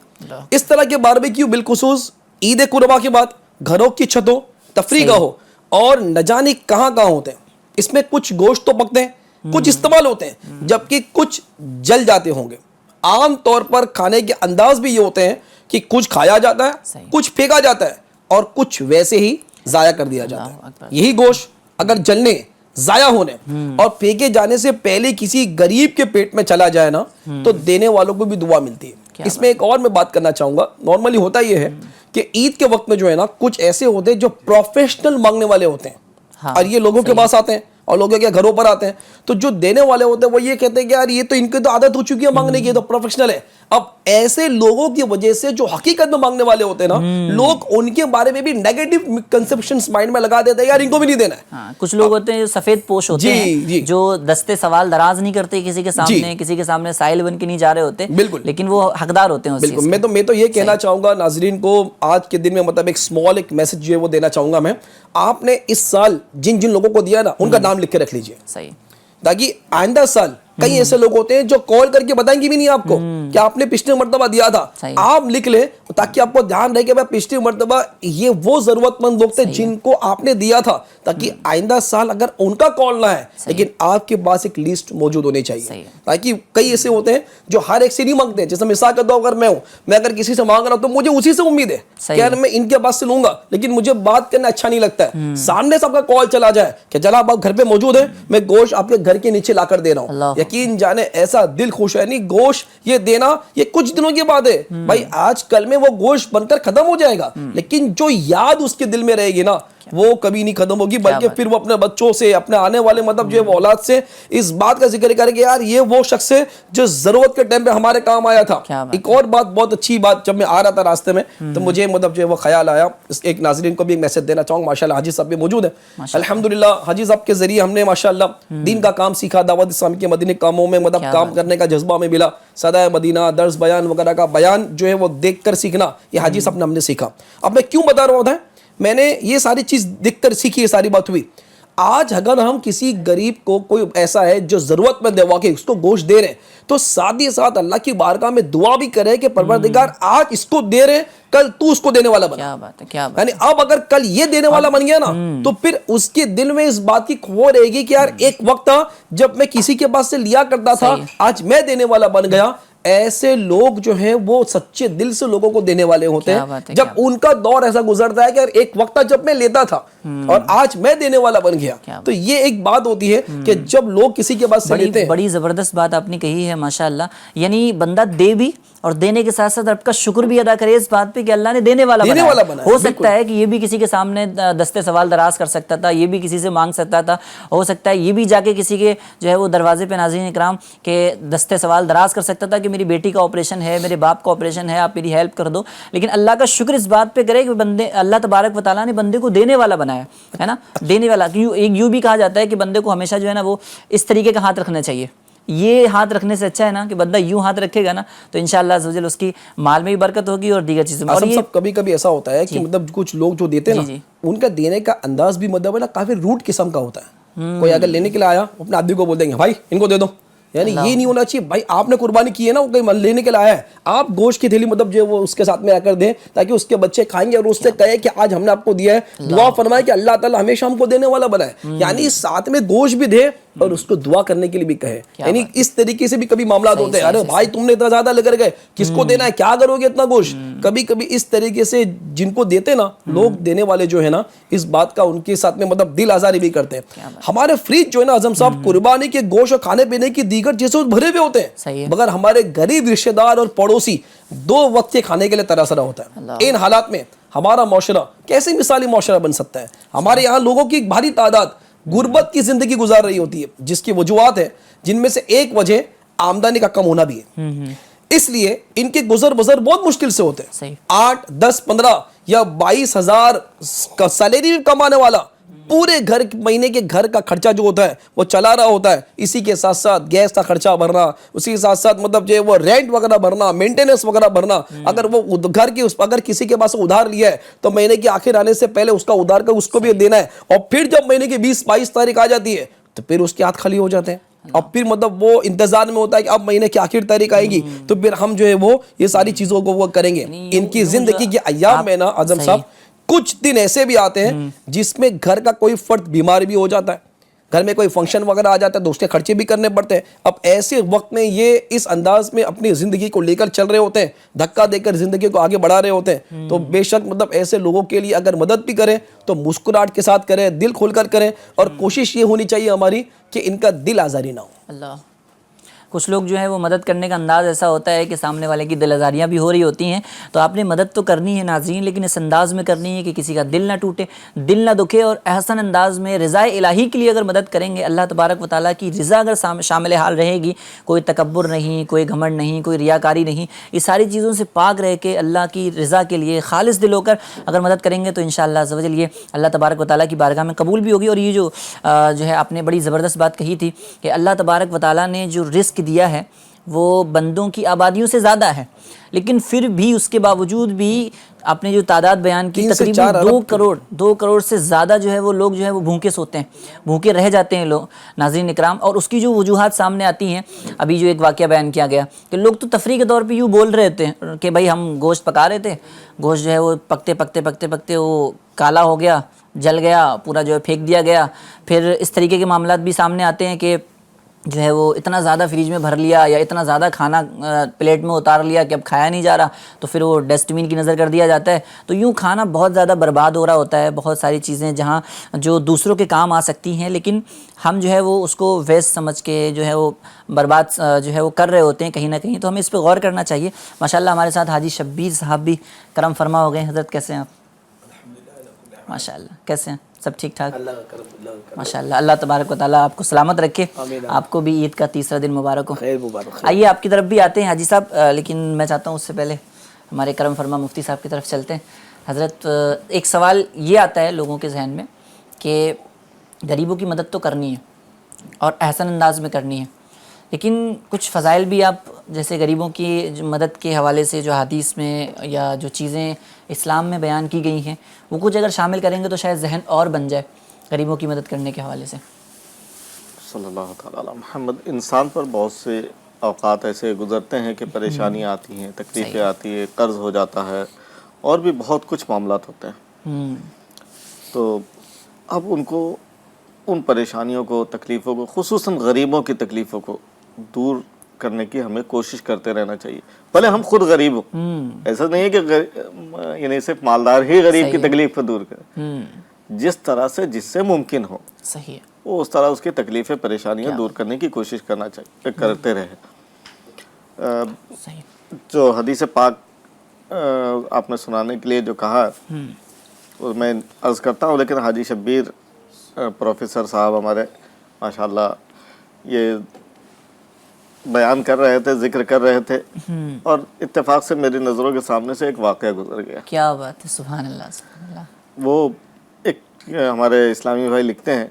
اس طرح کے باربیکیو بالخصوص عید قربا کے بعد گھروں کی چھتوں, تفریح گاہوں اور نہ جانے کہاں ہوتے ہیں. اس میں کچھ گوشت تو پکتے ہیں, کچھ استعمال ہوتے ہیں, جبکہ کچھ جل جاتے ہوں گے. عام طور پر کھانے کے انداز بھی یہ ہوتے ہیں کہ کچھ کھایا جاتا ہے, کچھ پھینکا جاتا ہے اور کچھ ویسے ہی ضائع کر دیا جاتا ہے. یہی گوشت اگر جلنے, ضائع ہونے اور پھینکے جانے سے پہلے کسی غریب کے پیٹ میں چلا جائے نا تو دینے والوں کو بھی دعا ملتی ہے. اس میں ایک اور میں بات کرنا چاہوں گا. نارملی ہوتا یہ ہے کہ عید کے وقت میں جو ہے نا کچھ ایسے ہوتے ہیں جو پروفیشنل مانگنے والے ہوتے ہیں اور یہ لوگوں کے پاس آتے ہیں اور لوگوں کے گھروں پر آتے ہیں. تو جو دینے والے ہوتے ہیں وہ یہ کہتے ہیں کہ یار یہ تو ان کی تو عادت ہو چکی ہے مانگنے کی, تو پروفیشنل ہے. اب ایسے لوگوں کی وجہ سے جو حقیقت میں مانگنے والے ہوتے ہیں نا, لوگ ان کے بارے میں بھی نیگیٹو کنسپشنز مائنڈ میں لگا دیتے ہیں, یار ان کو بھی نہیں دینا ہے.
کچھ لوگ ہوتے ہیں سفید پوش ہوتے ہیں جو دستے سوال دراز نہیں کرتے کسی کے سامنے, کسی کے سامنے سائل بن کے نہیں جا رہے ہوتے, لیکن وہ حقدار ہوتے ہیں.
بالکل, میں تو یہ کہنا چاہوں گا ناظرین کو آج کے دن میں مطلب ایک اسمال ایک میسج جو ہے وہ دینا چاہوں گا میں. آپ نے اس سال جن لوگوں کو دیا نا ان کا نام لکھ کے رکھ لیجئے,
صحیح,
تاکہ آئندہ سال کئی ایسے لوگ ہوتے ہیں جو کال کر کے بتائیں گے بھی نہیں آپ کو کہ آپ نے پچھلے مرتبہ دیا تھا. آپ لکھ لیں تاکہ آپ کو دھیان رہے کہ پچھلی مرتبہ یہ وہ ضرورت مند لوگ تھے جن کو آپ نے دیا تھا, تاکہ آئندہ سال اگر ان کا کال نہ ہے لیکن آپ کے پاس ایک لسٹ موجود ہونی چاہیے. تاکہ کئی ایسے ہوتے ہیں جو ہر ایک سے نہیں مانگتے. جیسے مثال کے طور پر میں ہوں, میں اگر کسی سے مانگ رہا ہوں تو مجھے اسی سے امید ہے کہ یار میں ان کے پاس سے لوں گا, لیکن مجھے بات کرنا اچھا نہیں لگتا ہے. سامنے سے آپ کا کال چلا جائے کہ جناب آپ گھر پہ موجود ہیں, میں گوشت آپ کے گھر کے نیچے لا کر دے رہا ہوں, یقین جانے ایسا دل خوش ہے. نہیں, گوشت یہ دینا یہ کچھ دنوں کی بات ہے بھائی, آج کل میں وہ گوشت بن کر ختم ہو جائے گا, لیکن جو یاد اس کے دل میں رہے گی نا وہ کبھی نہیں ختم ہوگی, بلکہ پھر وہ اپنے بچوں سے, اپنے آنے والے مطلب جو اولاد سے اس بات کا ذکر کرے کہ یار یہ وہ شخص ہے جو ضرورت کے ٹائم پہ ہمارے کام آیا تھا. ایک اور بات, بہت اچھی بات, جب میں آ رہا تھا راستے میں تو مجھے مطلب جو وہ خیال آیا, ایک ناظرین کو بھی ایک میسج دینا چاہوں گا. ماشاءاللہ حاجی صاحب بھی موجود ہیں الحمدللہ. حاجی صاحب کے ذریعے ہم نے ماشاءاللہ دین کا کام سیکھا, دعوت اسلامی کے مدنی کاموں میں مطلب کام کرنے کا جذبہ میں ملا. صدائے مدینہ, درس بیان وغیرہ کا بیان جو ہے وہ دیکھ کر سیکھنا, یہ حاجی صاحب نے ہم نے سیکھا. اب میں کیوں بتا رہا ہوں, میں نے یہ ساری چیز دیکھ کر سیکھی, یہ ساری بات ہوئی. آج اگر ہم کسی غریب کو, کوئی ایسا ہے جو ضرورت مند ہے واقعی, اس کو گوشت دے رہے ہیں, تو ساتھ ہی ساتھ اللہ کی بارگاہ میں دعا بھی کرے کہ پروردگار آج اس کو دے رہے, کل تو اس کو دینے والا بنا.
کیا بات ہے, کیا بات.
یعنی اب اگر کل یہ دینے والا بن گیا نا تو پھر اس کے دل میں اس بات کی کھو رہے گی کہ یار ایک وقت تھا جب میں کسی کے پاس سے لیا کرتا تھا, آج میں دینے والا بن گیا. ایسے لوگ جو ہیں وہ سچے دل سے لوگوں کو دینے والے ہوتے ہیں جب ان کا دور ایسا گزرتا ہے کہ ایک وقت تھا جب میں لیتا تھا اور آج میں دینے والا بن گیا. تو یہ ایک بات ہوتی ہے کہ جب لوگ کسی کے پاس سے لیتے ہیں.
بڑی زبردست بات آپ نے کہی ہے ماشاءاللہ. یعنی بندہ دے بھی اور دینے کے ساتھ ساتھ رب کا شکر بھی ادا کرے اس بات پہ کہ اللہ نے دینے والا بنا. ہو سکتا ہے کہ یہ بھی کسی کے سامنے دستے سوال دراز کر سکتا تھا, یہ بھی کسی سے مانگ سکتا تھا, ہو سکتا ہے یہ بھی جا کے کسی کے جو ہے وہ دروازے پہ ناظرین اکرام کے دستے سوال دراز کر سکتا تھا کہ میری بیٹی کا آپریشن ہے, میرے باپ کا آپریشن ہے, آپ میری ہیلپ کر دو. لیکن اللہ کا شکر اس بات پہ کرے کہ بندے, اللہ تبارک و تعالیٰ نے بندے کو دینے والا بنایا ہے نا, دینے والا. یوں بھی کہا جاتا ہے کہ بندے کو ہمیشہ جو ہے نا وہ اس طریقے کا ہاتھ رکھنا چاہیے. یہ ہاتھ رکھنے سے اچھا ہے نا کہ بندہ یوں ہاتھ رکھے گا نا تو انشاءاللہ عز و جل اس کی مال میں بھی برکت ہوگی اور دیگر چیزوں میں. اور یہ
کبھی کبھی ایسا ہوتا ہے کہ مطلب کچھ لوگ جو دیتے ہیں نا ان کا دینے کا انداز بھی مطلب ہے نا کافی روٹ قسم کا ہوتا ہے. کوئی اگر لینے کے لیے آیا اپنے آدمی کو بول دیں گے بھائی ان کو دے دو, یعنی یہ نہیں ہونا چاہیے بھائی آپ نے قربانی کی ہے نا, وہ کہیں لینے کے لیے آیا ہے, آپ گوشت کی تھیلی مطلب جو وہ اس کے ساتھ میں آ کر دیں تاکہ اس کے بچے کھائیں گے اور اس سے کہے کہ آج ہم نے آپ کو دیا ہے, دعا فرمائے کہ اللہ تعالیٰ ہمیشہ ہم کو دینے والا بنائے. یعنی ساتھ میں گوشت بھی دے اور اس کو دعا کرنے کے لیے بھی کہے. یعنی اس طریقے سے بھی کبھی معاملات ہوتے ہیں, ارے بھائی تم نے اتنا زیادہ لے کر گئے, کس کو دینا ہے, کیا کرو گے اتنا گوشت. کبھی کبھی اس طریقے سے جن کو دیتے نا لوگ, دینے والے جو ہے نا اس بات کا ان کے ساتھ میں مطلب دل آزاری بھی کرتے ہیں. ہمارے فریج جو ہے نا اعظم صاحب قربانی کے گوشت اور کھانے پینے کی دیگر چیزوں بھرے ہوئے ہوتے ہیں, مگر ہمارے غریب رشتہ دار اور پڑوسی 2 وقت کے کھانے کے لیے ترس رہا ہوتا ہے. ان حالات میں ہمارا معاشرہ کیسے مثالی معاشرہ بن سکتا ہے؟ ہمارے یہاں لوگوں کی ایک بھاری تعداد غربت کی زندگی گزار رہی ہوتی ہے, جس کی وجوہات ہے جن میں سے ایک وجہ آمدنی کا کم ہونا بھی ہے. اس لیے ان کے گزر بسر بہت مشکل سے ہوتے ہیں. 8, 10, 15 یا 22,000 کا سیلری بھی کمانے والا پورے گھر مہینے کے گھر کا خرچہ جو ہوتا ہے وہ چلا رہا ہوتا ہے، اسی کے ساتھ ساتھ گیس کا خرچہ بھرنا، اسی کے ساتھ ساتھ مطلب جو ہے وہ رینٹ وغیرہ بھرنا، مینٹیننس وغیرہ بھرنا، اگر وہ گھر کی اگر کسی کے پاس ادھار لیا ہے تو مہینے کی آخر آنے سے پہلے اس کا ادھار کا اس کو بھی دینا ہے، اور پھر جب مہینے کی 20-22 تاریخ آ جاتی ہے تو پھر اس کے ہاتھ خالی ہو جاتے ہیں، اب پھر مطلب وہ انتظار میں ہوتا ہے کہ اب مہینے کی آخر تاریخ آئے گی تو پھر ہم جو ہے وہ یہ ساری چیزوں کو وہ کریں گے۔ ان کی زندگی کے ایام میں نا اعظم صاحب کچھ دن ایسے بھی آتے ہیں جس میں گھر کا کوئی فرد بیمار بھی ہو جاتا ہے، گھر میں کوئی فنکشن وغیرہ آ جاتا ہے تو اس کے خرچے بھی کرنے پڑتے ہیں۔ اب ایسے وقت میں یہ اس انداز میں اپنی زندگی کو لے کر چل رہے ہوتے ہیں، دھکا دے کر زندگی کو آگے بڑھا رہے ہوتے ہیں، تو بے شک مطلب ایسے لوگوں کے لیے اگر مدد بھی کریں تو مسکراہٹ کے ساتھ کریں، دل کھول کر کریں، اور کوشش یہ ہونی چاہیے ہماری کہ ان کا دل آزاری نہ ہو۔
اللہ، کچھ لوگ جو ہے وہ مدد کرنے کا انداز ایسا ہوتا ہے کہ سامنے والے کی دل آزاریاں بھی ہو رہی ہوتی ہیں، تو آپ نے مدد تو کرنی ہے ناظرین، لیکن اس انداز میں کرنی ہے کہ کسی کا دل نہ ٹوٹے، دل نہ دکھے، اور احسن انداز میں رضا الہی کے لیے اگر مدد کریں گے، اللہ تبارک و تعالیٰ کی رضا اگر شامل حال رہے گی، کوئی تکبر نہیں، کوئی گھمنڈ نہیں، کوئی ریاکاری نہیں، یہ ساری چیزوں سے پاک رہ کے اللہ کی رضا کے لیے خالص دل ہو کر اگر مدد کریں گے تو انشاءاللہ عز و جل یہ اللہ تبارک و تعالیٰ کی بارگاہ میں قبول بھی ہوگی۔ اور یہ جو ہے آپ نے بڑی زبردست بات کہی تھی کہ اللہ تبارک و تعالیٰ نے جو رزق دیا ہے وہ بندوں کی آبادیوں سے زیادہ ہے، لیکن پھر بھی اس کے باوجود بھی آپ نے جو تعداد بیان کی تقریباً 2 کروڑ سے زیادہ جو ہے وہ لوگ جو ہے وہ بھوکے سوتے ہیں، بھوکے رہ جاتے ہیں لوگ ناظرین اکرام، اور اس کی جو وجوہات سامنے آتی ہیں، ابھی جو ایک واقعہ بیان کیا گیا کہ لوگ تو تفریح کے طور پہ یوں بول رہے تھے کہ بھائی ہم گوشت پکا رہے تھے، گوشت جو ہے وہ پکتے وہ کالا ہو گیا، جل گیا، پورا جو ہے پھینک دیا گیا۔ پھر اس طریقے کے معاملات بھی سامنے آتے ہیں کہ جو ہے وہ اتنا زیادہ فریج میں بھر لیا یا اتنا زیادہ کھانا پلیٹ میں اتار لیا کہ اب کھایا نہیں جا رہا، تو پھر وہ ڈسٹ بین کی نظر کر دیا جاتا ہے، تو یوں کھانا بہت زیادہ برباد ہو رہا ہوتا ہے۔ بہت ساری چیزیں جہاں جو دوسروں کے کام آ سکتی ہیں لیکن ہم جو ہے وہ اس کو ویسٹ سمجھ کے جو ہے وہ برباد جو ہے وہ کر رہے ہوتے ہیں کہیں نہ کہیں، تو ہمیں اس پہ غور کرنا چاہیے۔ ماشاءاللہ ہمارے ساتھ حاجی شبیر صاحب بھی کرم فرما ہو گئے۔ حضرت کیسے ہیں آپ؟ ماشاءاللہ کیسے ہیں؟ سب ٹھیک ٹھاک؟ ماشاءاللہ، اللہ تبارک و تعالیٰ آپ کو سلامت رکھے، آپ کو بھی عید کا تیسرا دن مبارک ہو۔ آئیے آپ کی طرف بھی آتے ہیں حاجی صاحب، لیکن میں چاہتا ہوں اس سے پہلے ہمارے کرم فرما مفتی صاحب کی طرف چلتے ہیں۔ حضرت ایک سوال یہ آتا ہے لوگوں کے ذہن میں کہ غریبوں کی مدد تو کرنی ہے اور احسن انداز میں کرنی ہے، لیکن کچھ فضائل بھی آپ جیسے غریبوں کی مدد کے حوالے سے جو حدیث میں یا جو چیزیں اسلام میں بیان کی گئی ہیں وہ کچھ اگر شامل کریں گے تو شاید ذہن اور بن جائے غریبوں کی مدد کرنے کے حوالے سے۔
صلی اللہ تعالیٰ علی محمد۔ انسان پر بہت سے اوقات ایسے گزرتے ہیں کہ پریشانیاں آتی ہیں، تکلیفیں آتی ہیں، قرض ہو جاتا ہے، اور بھی بہت کچھ معاملات ہوتے ہیں، تو اب ان پریشانیوں کو، تکلیفوں کو، خصوصاً غریبوں کی تکلیفوں کو دور کرنے کی ہمیں کوشش کرتے رہنا چاہیے، بھلے ہم خود غریب ہوں۔ ایسا نہیں ہے کہ یعنی صرف مالدار ہی غریب کی تکلیف کو دور کرے، جس طرح سے جس سے ممکن ہو
صحیح ہے
وہ اس طرح اس کی تکلیفیں، پریشانیاں دور کرنے کی کوشش کرنا چاہیے، کرتے رہے۔ جو حدیث پاک آپ نے سنانے کے لیے جو کہا میں عرض کرتا ہوں، لیکن حاجی شبیر پروفیسر صاحب ہمارے ماشاءاللہ یہ بیان کر رہے تھے، ذکر کر رہے تھے، اور اتفاق سے میری نظروں کے سامنے سے ایک واقعہ گزر گیا۔
کیا بات ہے، سبحان اللہ سبحان اللہ۔
وہ ایک ہمارے اسلامی بھائی لکھتے ہیں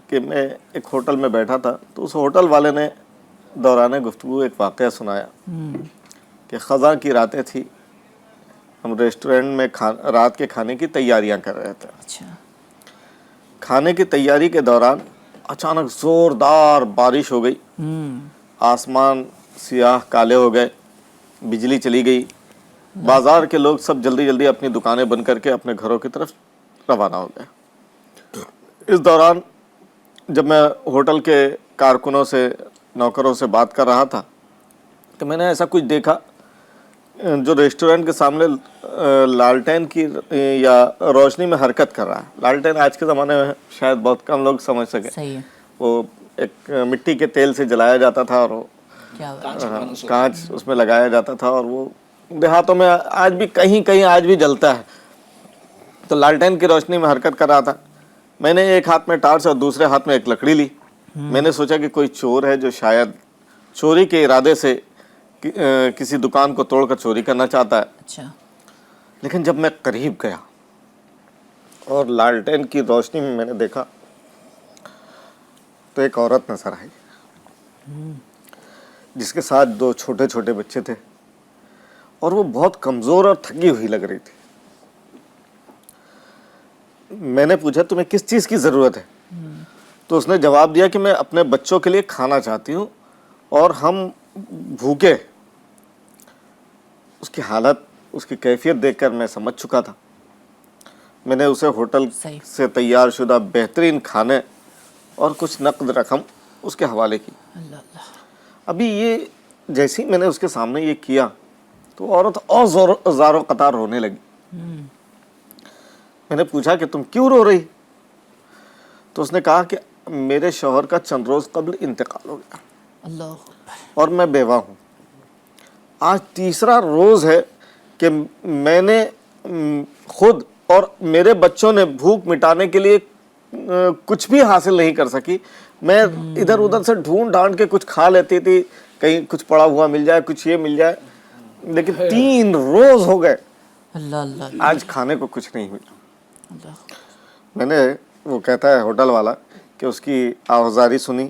کہ میں ایک ہوٹل میں بیٹھا تھا، تو اس ہوٹل والے نے دوران گفتگو ایک واقعہ سنایا کہ خزاں کی راتیں تھی، ہم ریسٹورنٹ میں رات کے کھانے کی تیاریاں کر رہے تھے۔
اچھا۔
کھانے کی تیاری کے دوران اچانک زوردار بارش ہو گئی، آسمان سیاہ کالے ہو گئے، بجلی چلی گئی، بازار کے لوگ سب جلدی جلدی اپنی دکانیں بند کر کے اپنے گھروں کی طرف روانہ ہو گئے۔ اس دوران جب میں ہوٹل کے کارکنوں سے، نوکروں سے بات کر رہا تھا تو میں نے ایسا کچھ دیکھا جو ریسٹورنٹ کے سامنے لالٹین کی یا روشنی میں حرکت کر رہا ہے۔ لالٹین آج کے زمانے میں شاید بہت کم لوگ سمجھ سکیں،
صحیح ہے،
وہ ایک مٹی کے تیل سے جلایا جاتا تھا اور کانچ اس میں لگایا جاتا تھا، اور وہ دیہاتوں میں آج بھی کہیں کہیں آج بھی جلتا ہے، تو لالٹین کی روشنی میں حرکت کر رہا تھا۔ میں نے ایک ہاتھ میں ٹارچ اور دوسرے ہاتھ میں ایک لکڑی لی۔ میں نے سوچا کہ کوئی چور ہے جو شاید چوری کے ارادے سے کسی دکان کو توڑ کر چوری کرنا چاہتا ہے،
اچھا،
لیکن جب میں قریب گیا اور لالٹین کی روشنی میں میں نے دیکھا تو ایک عورت نظر آئی جس کے ساتھ 2 چھوٹے چھوٹے بچے تھے اور وہ بہت کمزور اور تھکی ہوئی لگ رہی تھی. میں نے پوچھا تمہیں کس چیز کی ضرورت ہے؟ تو اس نے جواب دیا کہ میں اپنے بچوں کے لیے کھانا چاہتی ہوں اور ہم بھوکے. اس کی حالت، اس کی کیفیت دیکھ کر میں سمجھ چکا تھا. میں نے اسے ہوٹل سے تیار شدہ بہترین کھانے اور کچھ نقد رقم اس کے حوالے کی. ابھی یہ جیسے ہی میں نے اس کے سامنے یہ کیا تو عورت اور زار و قطار رونے لگی. میں نے پوچھا کہ تم کیوں رو رہی؟ تو اس نے کہا کہ میرے شوہر کا چند روز قبل انتقال ہو گیا اور میں بیوہ ہوں. آج 3را روز ہے کہ میں نے خود اور میرے بچوں نے بھوک مٹانے کے لیے کچھ بھی حاصل نہیں کر سکی. میں ادھر ادھر سے ڈھونڈ ڈھانڈ کے کچھ کھا لیتی تھی، کہیں کچھ پڑا ہوا مل جائے، کچھ یہ مل جائے، لیکن 3 روز ہو گئے آج کھانے کو کچھ نہیں ملا. میں نے، وہ کہتا ہے ہوٹل والا، کہ اس کی آوازاری سنی،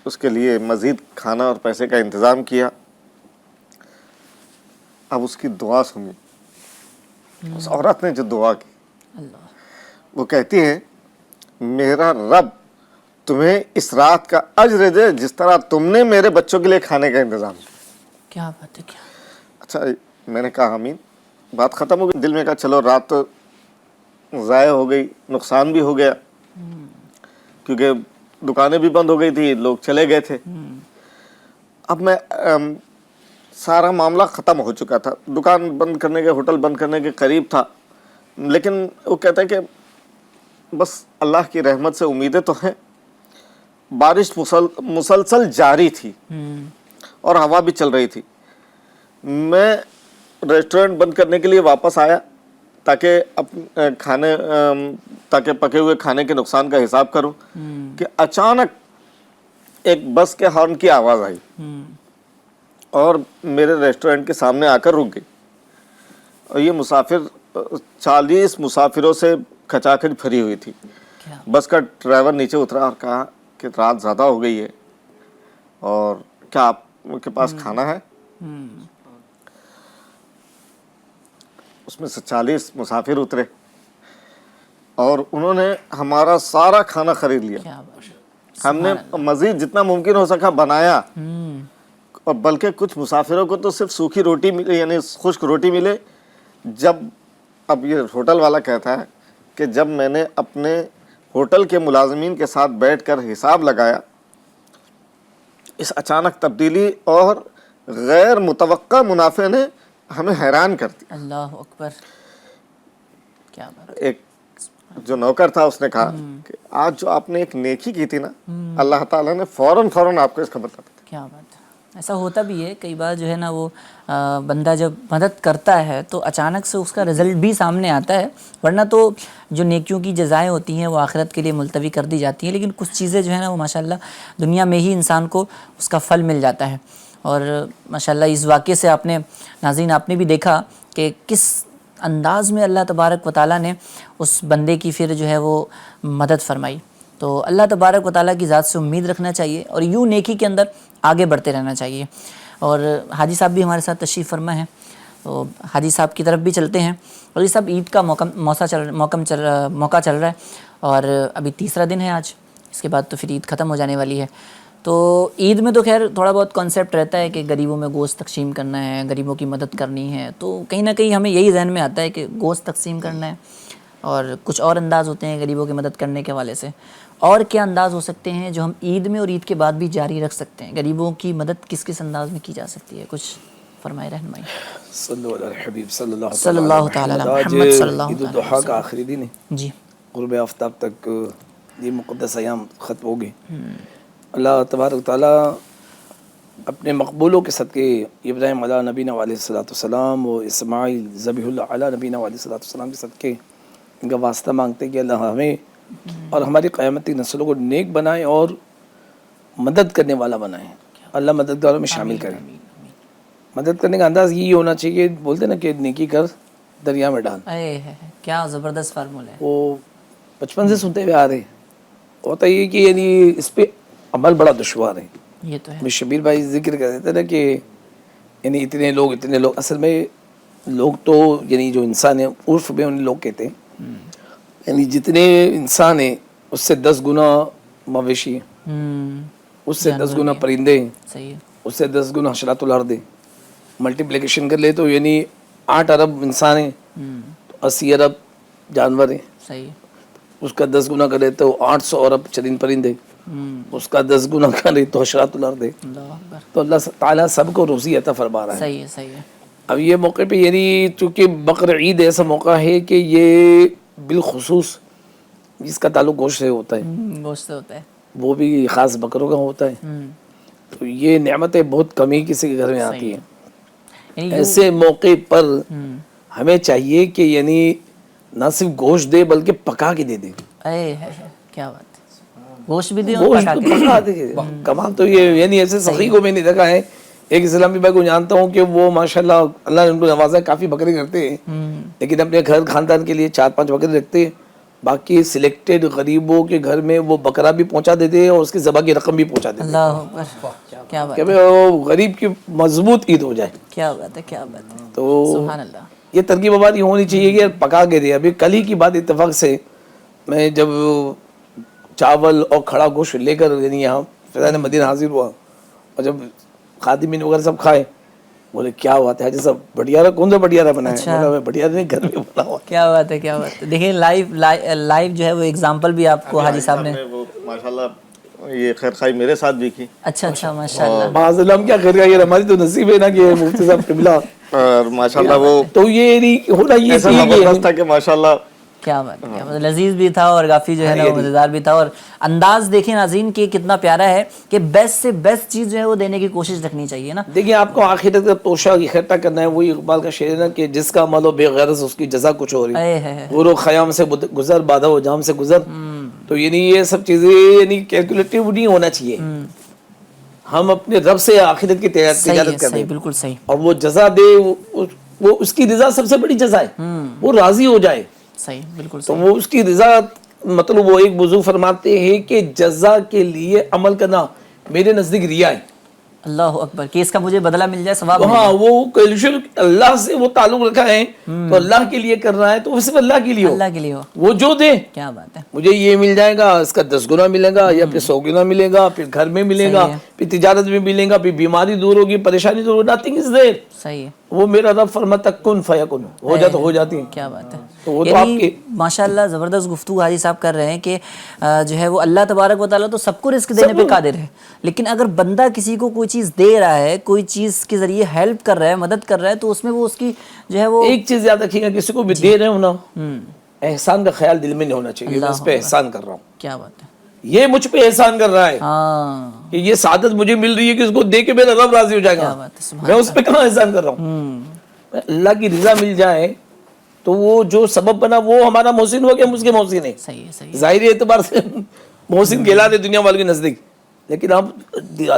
اس کے لیے مزید کھانا اور پیسے کا انتظام کیا. اب اس کی دعا سنی. اس عورت نے جو دعا کی، وہ کہتی ہے میرا رب تمہیں اس رات کا اجر دے جس طرح تم نے میرے بچوں کے لیے کھانے کا انتظام کیا.
کیا بات ہے.
اچھا میں نے کہا آمین. بات ختم ہو گئی. دل میں کہا چلو رات تو ضائع ہو گئی، نقصان بھی ہو گیا، کیونکہ دکانیں بھی بند ہو گئی تھی، لوگ چلے گئے تھے. اب میں سارا معاملہ ختم ہو چکا تھا، دکان بند کرنے کے، ہوٹل بند کرنے کے قریب تھا. لیکن وہ کہتا ہے کہ بس اللہ کی رحمت سے امیدیں تو ہیں. بارش مسلسل جاری تھی اور ہوا بھی چل رہی تھی. میں ریسٹورنٹ بند کرنے کے لیے واپس آیا تاکہ تاکہ پکے ہوئے کھانے کے نقصان کا حساب کروں کہ اچانک ایک بس کے ہارن کی آواز آئی اور میرے ریسٹورنٹ کے سامنے آ کر رک گئی. اور یہ مسافر 40 مسافروں سے کھچاکھچ بھری ہوئی تھی. بس کا ڈرائیور نیچے اترا اور کہا کہ رات زیادہ ہو گئی ہے اور کیا آپ کے پاس کھانا ہے؟ اس میں سے 40 مسافر اترے اور انہوں نے ہمارا سارا کھانا خرید لیا. ہم نے مزید جتنا ممکن ہو سکا بنایا، اور بلکہ کچھ مسافروں کو تو صرف سوکھی روٹی ملے، یعنی خشک روٹی ملے. جب اب یہ ہوٹل والا کہتا ہے کہ جب میں نے اپنے ہوٹل کے ملازمین کے ساتھ بیٹھ کر حساب لگایا، اس اچانک تبدیلی اور غیر متوقع منافع نے ہمیں حیران کر دیا.
اللہ اکبر. کیا بات.
ایک جو نوکر تھا اس نے کہا کہ آج جو آپ نے ایک نیکی کی تھی نا، اللہ تعالیٰ نے فوراً آپ کو اس کا بتا دیا.
کیا بات ہے. ایسا ہوتا بھی ہے کئی بار جو ہے نا، وہ بندہ جب مدد کرتا ہے تو اچانک سے اس کا رزلٹ بھی سامنے آتا ہے. ورنہ تو جو نیکیوں کی جزائیں ہوتی ہیں وہ آخرت کے لیے ملتوی کر دی جاتی ہیں، لیکن کچھ چیزیں جو ہے نا وہ ماشاءاللہ دنیا میں ہی انسان کو اس کا پھل مل جاتا ہے. اور ماشاءاللہ اس واقعے سے آپ نے ناظرین آپ نے بھی دیکھا کہ کس انداز میں اللہ تبارک و تعالیٰ نے اس بندے کی پھر جو ہے وہ مدد فرمائی. تو اللہ تبارک و تعالیٰ کی ذات سے امید رکھنا چاہیے اور یوں نیکی کے اندر آگے بڑھتے رہنا چاہیے. اور حاجی صاحب بھی ہمارے ساتھ تشریف فرما ہیں، تو حاجی صاحب کی طرف بھی چلتے ہیں. اور یہ سب عید کا موقع چل رہا ہے اور ابھی 3را دن ہے آج، اس کے بعد تو پھر عید ختم ہو جانے والی ہے. تو عید میں تو خیر تھوڑا بہت کانسیپٹ رہتا ہے کہ غریبوں میں گوشت تقسیم کرنا ہے، غریبوں کی مدد کرنی ہے. تو کہیں نہ کہیں ہمیں یہی ذہن میں آتا ہے کہ گوشت تقسیم کرنا ہے، اور کچھ اور انداز ہوتے ہیں غریبوں کی مدد کرنے کے حوالے سے. اور کیا انداز ہو سکتے ہیں جو ہم عید میں اور عید کے بعد بھی جاری رکھ سکتے ہیں؟ غریبوں کی مدد کس کس انداز میں کی جا سکتی ہے؟ کچھ فرمائے رہنمائی.
صلی اللہ علیہ حبیب صلی اللہ
تعالی علیہ محمد صلی اللہ
عید الضحیٰ کا آخری دن ہے.
جی.
غروب آفتاب تک یہ مقدس ایام ختم ہو گئے. اللہ تبارک و تعالیٰ اپنے مقبولوں کے صدقے ابراہیم علیہ نبینا علیہ الصلوۃ والسلام و اسماعیل ذبیح اللہ علیہ نبینا علیہ الصلوۃ والسلام کے صدقے ان کا واسطہ مانگتے ہیں کہ اللہ ہمیں اور ہماری قیامتی نسلوں کو نیک بنائیں اور مدد کرنے والا بنائیں. اللہ مددگاروں میں شامل کریں. مدد کرنے کا انداز یہی ہونا چاہیے، بولتے نا کہ نیکی کر دریا میں ڈال.
کیا زبردست فارمولہ ہے.
وہ بچپن سے سنتے ہوئے آ رہے ہیں. ہوتا یہ کہ یعنی اس پہ عمل بڑا دشوار ہے.
یہ تو ہے.
میں شبیر بھائی ذکر کر دیتے نا کہ یعنی اتنے لوگ اصل میں لوگ تو یعنی جو انسان ہیں عرف میں انہیں لوگ کہتے ہیں یعنی جتنے انسان ہیں اس سے 10 گنا مویشی ہیں, اس سے 10 گنا پرندے ہیں,
صحیح ہے.
اس سے 10 گنا حشرات الارض ہیں. ملٹیپلیکیشن کر لے تو یعنی 8 ارب انسان ہیں تو 80 ارب جانور ہیں.
صحیح ہے.
اس کا 10 گنا کرے تو 800 ارب چرند پرندے, اس کا 10 گنا کرے تو حشرات الارض ہے.
اللہ اکبر.
تو اللہ تعالیٰ سب کو روزی عطا فرما رہا ہے.
صحیح ہے. صحیح ہے.
اب یہ موقع پہ یعنی چونکہ بقر عید ایسا موقع ہے کہ یہ بالخصوص جس کا تعلق گوشت سے ہوتا ہے,
گوشت ہوتا ہے,
وہ بھی خاص بکروں کا ہوتا ہے, تو یہ نعمتیں بہت کم ہی کسی کے گھر میں آتی ہیں. ایسے موقع پر ہمیں چاہیے کہ یعنی نہ صرف گوشت دے بلکہ پکا کے دے دے.
کیا بات ہے. گوشت بھی دے اور
گوشت
پکا کے
پکا دے. کمال تو یہ یعنی ایسے سخی کو میں نے دیکھا ہے. ایک اسلامی بھائی کو جانتا ہوں کہ وہ ماشاءاللہ اللہ نے ان کو نوازا ہے, کافی بکرے کرتے ہیں لیکن اپنے گھر خاندان کے لیے 4-5 بکرے رکھتے ہیں. باقی سلیکٹڈ غریبوں کے گھر میں وہ بکرا بھی پہنچا دیتے ہیں اور اس کی ذبح کی رقم بھی پہنچا دیتے ہیں.
اللہ اکبر. کیا بات
کہ وہ غریب کی مضبوط عید ہو جائے.
کیا بات ہے. کیا بات ہے.
تو
سبحان اللہ.
یہ ترکیب آبادی ہونی چاہیے کہ پکا کے دے. ابھی کل ہی کی بات اتفاق سے میں جب چاول اور کھڑا گوشت لے کر یعنی یہاں فیضان مدینہ حاضر ہوا اور جب خادمین وغیرہ سب کھائے, بولے کیا بات ہے حاجی صاحب بٹیارہ کون سا بٹیارہ بنا ہے؟ بٹیارہ نہیں گھر میں بنا ہوا.
کیا بات ہے. کیا بات ہے. دیکھیں لائیو جو ہے وہ ایگزامپل بھی آپ کو حاجی صاحب نے
ماشاءاللہ یہ خیر خواہی میرے ساتھ بھی کی.
اچھا ماشاءاللہ.
معاذ اللہ ہم کیا خیر خواہی, ہماری تو نصیب ہے نا کہ مفتی صاحب قبلہ
اور ماشاءاللہ وہ
تو یہ نہیں ہونا یہ
ایسا زبردست تھا کہ ماشاءاللہ
کیا بات ہے. لذیذ بھی تھا اور کافی جو ہے نا مزیدار بھی تھا. اور انداز دیکھیں ناظرین کہ کتنا پیارا ہے کہ بیسٹ سے بیسٹ چیز جو ہے وہ دینے کی کوشش رکھنی چاہیے نا.
دیکھیں آپ کو آخرت کا توشہ اکٹھا کرنا ہے. وہی اقبال کا شعر ہے نا کہ جس کا عمل ہو بے غرض اس کی جزا کچھ ہو رہی. غور و خیام سے گزر بادہ و جام سے گزر. تو یعنی یہ سب چیزیں یعنی کیلکولیٹو نہیں ہونا چاہیے. ہم اپنے رب سے آخرت کی تجارت کریں
بالکل صحیح.
اور وہ جزا دے, وہ اس کی رضا سب سے بڑی جزا ہے. وہ راضی ہو جائے.
صحیح بالکل.
تو وہ اس کی رضا مطلب وہ ایک وضو فرماتے ہیں کہ جزا کے لیے عمل کرنا میرے نزدیک ریا ہے.
اللہ اکبر. کہ اس کا مجھے بدلہ مل جائے, ثواب.
ہاں وہ کیلکولیشن اللہ سے وہ تعلق رکھا ہے تو اللہ کے لیے کر رہا ہے تو وہ صرف اللہ کے لیے ہو.
اللہ کے لیے ہو.
وہ جو دے
کیا بات ہے.
مجھے یہ مل جائے گا, اس کا 10 گنا ملے گا یا پھر 100 گنا ملے گا, پھر گھر میں ملے گا, پھر تجارت میں ملے گا, پھر بیماری دور ہوگی, پریشانی دور ہوگی. نتھنگ از دیر.
صحیح ہے.
وہ میرا رب فرماتا کن فیکن, ہو جاتا ہو جاتی ہے.
کیا بات ہے.
تو وہ تو آپ کے
ماشاءاللہ زبردست گفتگو حاجی صاحب کر رہے ہیں کہ جو ہے وہ اللہ تبارک و تعالیٰ تو سب کو رزق دینے پہ قادر ہے, لیکن اگر بندہ کسی کو کوئی چیز دے رہا ہے, کوئی چیز کے ذریعے ہیلپ کر رہا ہے, مدد کر رہا ہے, تو اس میں وہ اس کی جو ہے وہ
ایک چیز یاد رکھیے گا, کسی کو بھی دے رہے ہو نا احسان کا خیال دل میں نہیں ہونا چاہیے. میں اس پہ احسان کر رہا ہوں.
کیا بات ہے.
یہ مجھ پہ احسان کر رہا ہے کہ یہ سعادت مجھے مل رہی ہے کہ اس کو دے کے میرا رب راضی ہو جائے گا. میں اس پہ کہاں احسان کر رہا ہوں. اللہ کی رضا مل جائے تو وہ جو سبب بنا وہ ہمارا محسن ہوا کہ ہم اس کے محسن ہیں.
صحیح ہے. صحیح.
ظاہری اعتبار سے محسن کہلاتے دنیا والوں کے نزدیک, لیکن آپ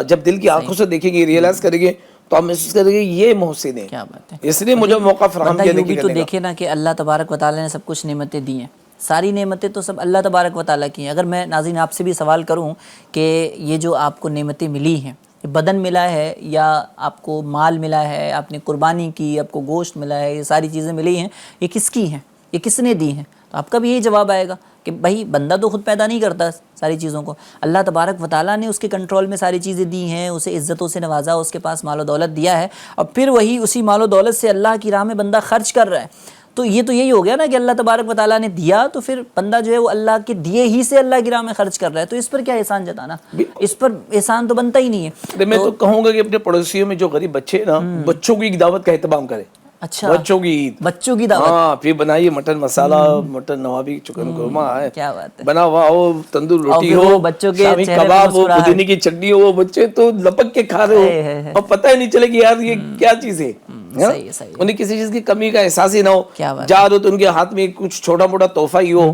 جب دل کی آنکھوں سے دیکھیں گے, ریئلائز کریں گے تو آپ محسوس کریں گے یہ محسن ہے.
کیا بات ہے.
اس لیے مجھے موقع فراہم کیا
دیکھیں تو دیکھیں نا کہ اللہ تبارک و تعالیٰ نے سب کچھ نعمتیں دی ہیں. ساری نعمتیں تو سب اللہ تبارک و تعالیٰ کی ہیں. اگر میں ناظرین آپ سے بھی سوال کروں کہ یہ جو آپ کو نعمتیں ملی ہیں, بدن ملا ہے یا آپ کو مال ملا ہے, آپ نے قربانی کی, آپ کو گوشت ملا ہے, یہ ساری چیزیں ملی ہیں, یہ کس کی ہیں, یہ کس نے دی ہیں؟ تو آپ کا بھی یہی جواب آئے گا کہ بھائی بندہ تو خود پیدا نہیں کرتا ساری چیزوں کو, اللہ تبارک و تعالیٰ نے اس کے کنٹرول میں ساری چیزیں دی ہیں, اسے عزتوں سے نوازا, اس کے پاس مال و دولت دیا ہے, اور پھر وہی اسی مال و دولت سے اللہ کی راہ میں بندہ خرچ کر رہا ہے. تو یہ تو یہی ہو گیا نا کہ اللہ تبارک و تعالیٰ نے دیا تو پھر بندہ جو ہے وہ اللہ کے دیے ہی سے اللہ کی راہ میں خرچ کر رہا ہے. تو اس پر کیا احسان جتانا, اس پر احسان تو بنتا ہی نہیں ہے.
میں تو کہوں گا کہ اپنے پڑوسیوں میں جو غریب بچے ہیں نا, بچوں کی دعوت کا اہتمام کرے.
اچھا,
بچوں کی عید,
بچوں کی دعوت.
ہاں, پھر بنائیے مٹن مسالہ, مٹن نوابی, چکن قورمہ ہے,
کیا بات ہے,
بنا ہوا ہو, تندور روٹی ہو,
بچوں کے
شامی کباب ہو, پودینے کی چٹنی ہو, بچے تو لپک کے کھا رہے ہو اور پتہ ہی نہیں چلے کہ یار یہ کیا چیز ہے. انہیں کسی چیز کی کمی کا احساس ہی نہ ہو. جا رہے تو ان کے ہاتھ میں کچھ چھوٹا موٹا تحفہ ہی ہو.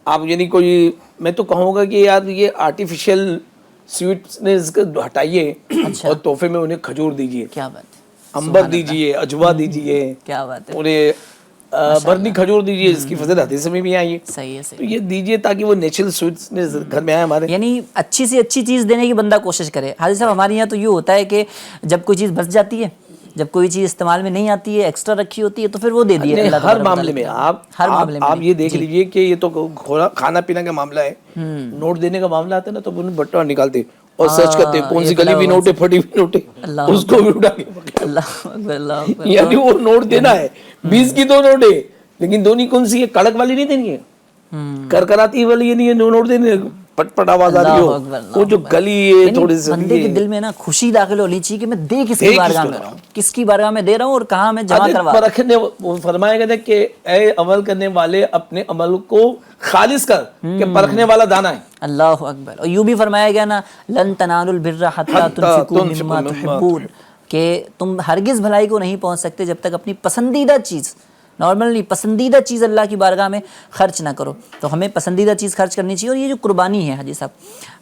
آپ یعنی کوئی, میں تو کہوں گا کہ یار یہ آرٹیفیشل سویٹنس ہٹائیے اور تحفے میں انہیں کھجور دیجیے,
کیا بات ہے,
امبر دیجیے, اجوا دیجیے,
کیا بات ہے,
انہیں برنی کھجور دیجیے، اس کی فضل حدیث میں بھی آئی ہے.
صحیح ہے،
تو
صحیح.
یہ دیجیے تاکہ وہ نیچرل سویٹس گھر میں آئے ہمارے.
یعنی اچھی سے اچھی چیز دینے کی بندہ کوشش کرے. حاجی صاحب ہمارے یہاں تو یہ ہوتا ہے کہ جب کوئی چیز بچ جاتی ہے، جب کوئی چیز استعمال میں نہیں آتی ہے، ایکسٹرا رکھی ہوتی ہے، تو پھر وہ دے دیے.
ہر معاملے میں آپ یہ دیکھ لیجئے کہ یہ تو کھانا پینا کا معاملہ ہے، نوٹ دینے کا معاملہ آتا ہے نا تو انہیں بٹوا نکالتے اور سرچ کرتے کون سی گلی ہوئی نوٹ ہے، پھٹی ہوئی نوٹ ہے، اس کو بھی اٹھا کے
اللہ اکبر، اللہ اکبر.
یعنی وہ نوٹ دینا ہے 20 کی 2 نوٹ ہے، لیکن دونی کون سی ہے، کڑک والی نہیں دینی ہے، کرکراتی والی یہ نہیں ہے، نوٹ دینے پٹ پٹ آواز آ رہی ہو، وہ جو گلی ہے تھوڑی سی
بندے کے دل میں نا خوشی داخل ہونی چاہیے کہ میں دے کس کی بارگاہ میں رہا ہوں، کس کی بارگاہ میں دے رہا ہوں اور کہاں میں جمع کروا رہا ہوں.
پرکھنے وہ فرمایا گیا کہ اے عمل کرنے والے اپنے عمل کو خالص کر کہ پرکھنے والا دانا ہے.
اللہ اکبر. اور یوں بھی فرمایا گیا نا لن تنالوا البر حتی تنفقوا مما تحبون، کہ تم ہرگز بھلائی کو نہیں پہنچ سکتے جب تک اپنی پسندیدہ چیز، نارمل نہیں، پسندیدہ چیز اللہ کی بارگاہ میں خرچ نہ کرو. تو ہمیں پسندیدہ چیز خرچ کرنی چاہیے. اور یہ جو قربانی ہے حاجی صاحب،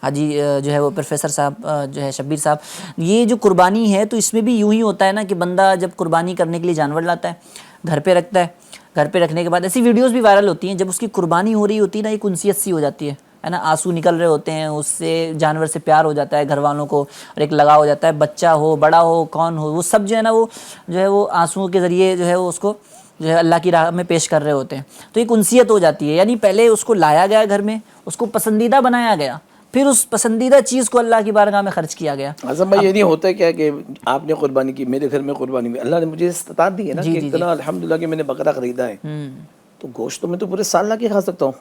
حاجی جو ہے وہ پروفیسر صاحب جو ہے شبیر صاحب، یہ جو قربانی ہے تو اس میں بھی یوں ہی ہوتا ہے نا کہ بندہ جب قربانی کرنے کے لیے جانور لاتا ہے، گھر پہ رکھتا ہے، گھر پہ رکھنے کے بعد ایسی ویڈیوز بھی وائرل ہوتی ہیں، جب اس کی قربانی ہو رہی ہوتی ہے نا ایک انسیت سی ہو جاتی ہے نا، آنسو نکل رہے ہوتے ہیں، اس سے جانور سے پیار ہو جاتا ہے گھر والوں کو، اور ایک لگاؤ ہو جاتا ہے، بچہ ہو بڑا ہو کون ہو، وہ سب جو ہے نا وہ جو ہے وہ آنسوؤں کے ذریعے جو ہے وہ اس کو جو ہے اللہ کی راہ میں پیش کر رہے ہوتے ہیں. تو ایک انسیت ہو جاتی ہے. یعنی پہلے اس کو لایا گیا گھر میں، اس کو پسندیدہ بنایا گیا، پھر اس پسندیدہ چیز کو اللہ کی بارگاہ میں خرچ کیا گیا.
اعظم بھائی یہ نہیں ہوتا کیا کہ آپ نے قربانی کی، میرے گھر میں قربانی ہوئی، اللہ نے مجھے استطاعت دی ہے نا کہ اتنا الحمدللہ کہ میں نے بکرا خریدا ہے، تو گوشت تو میں تو پورے سال لا کے کھا سکتا ہوں.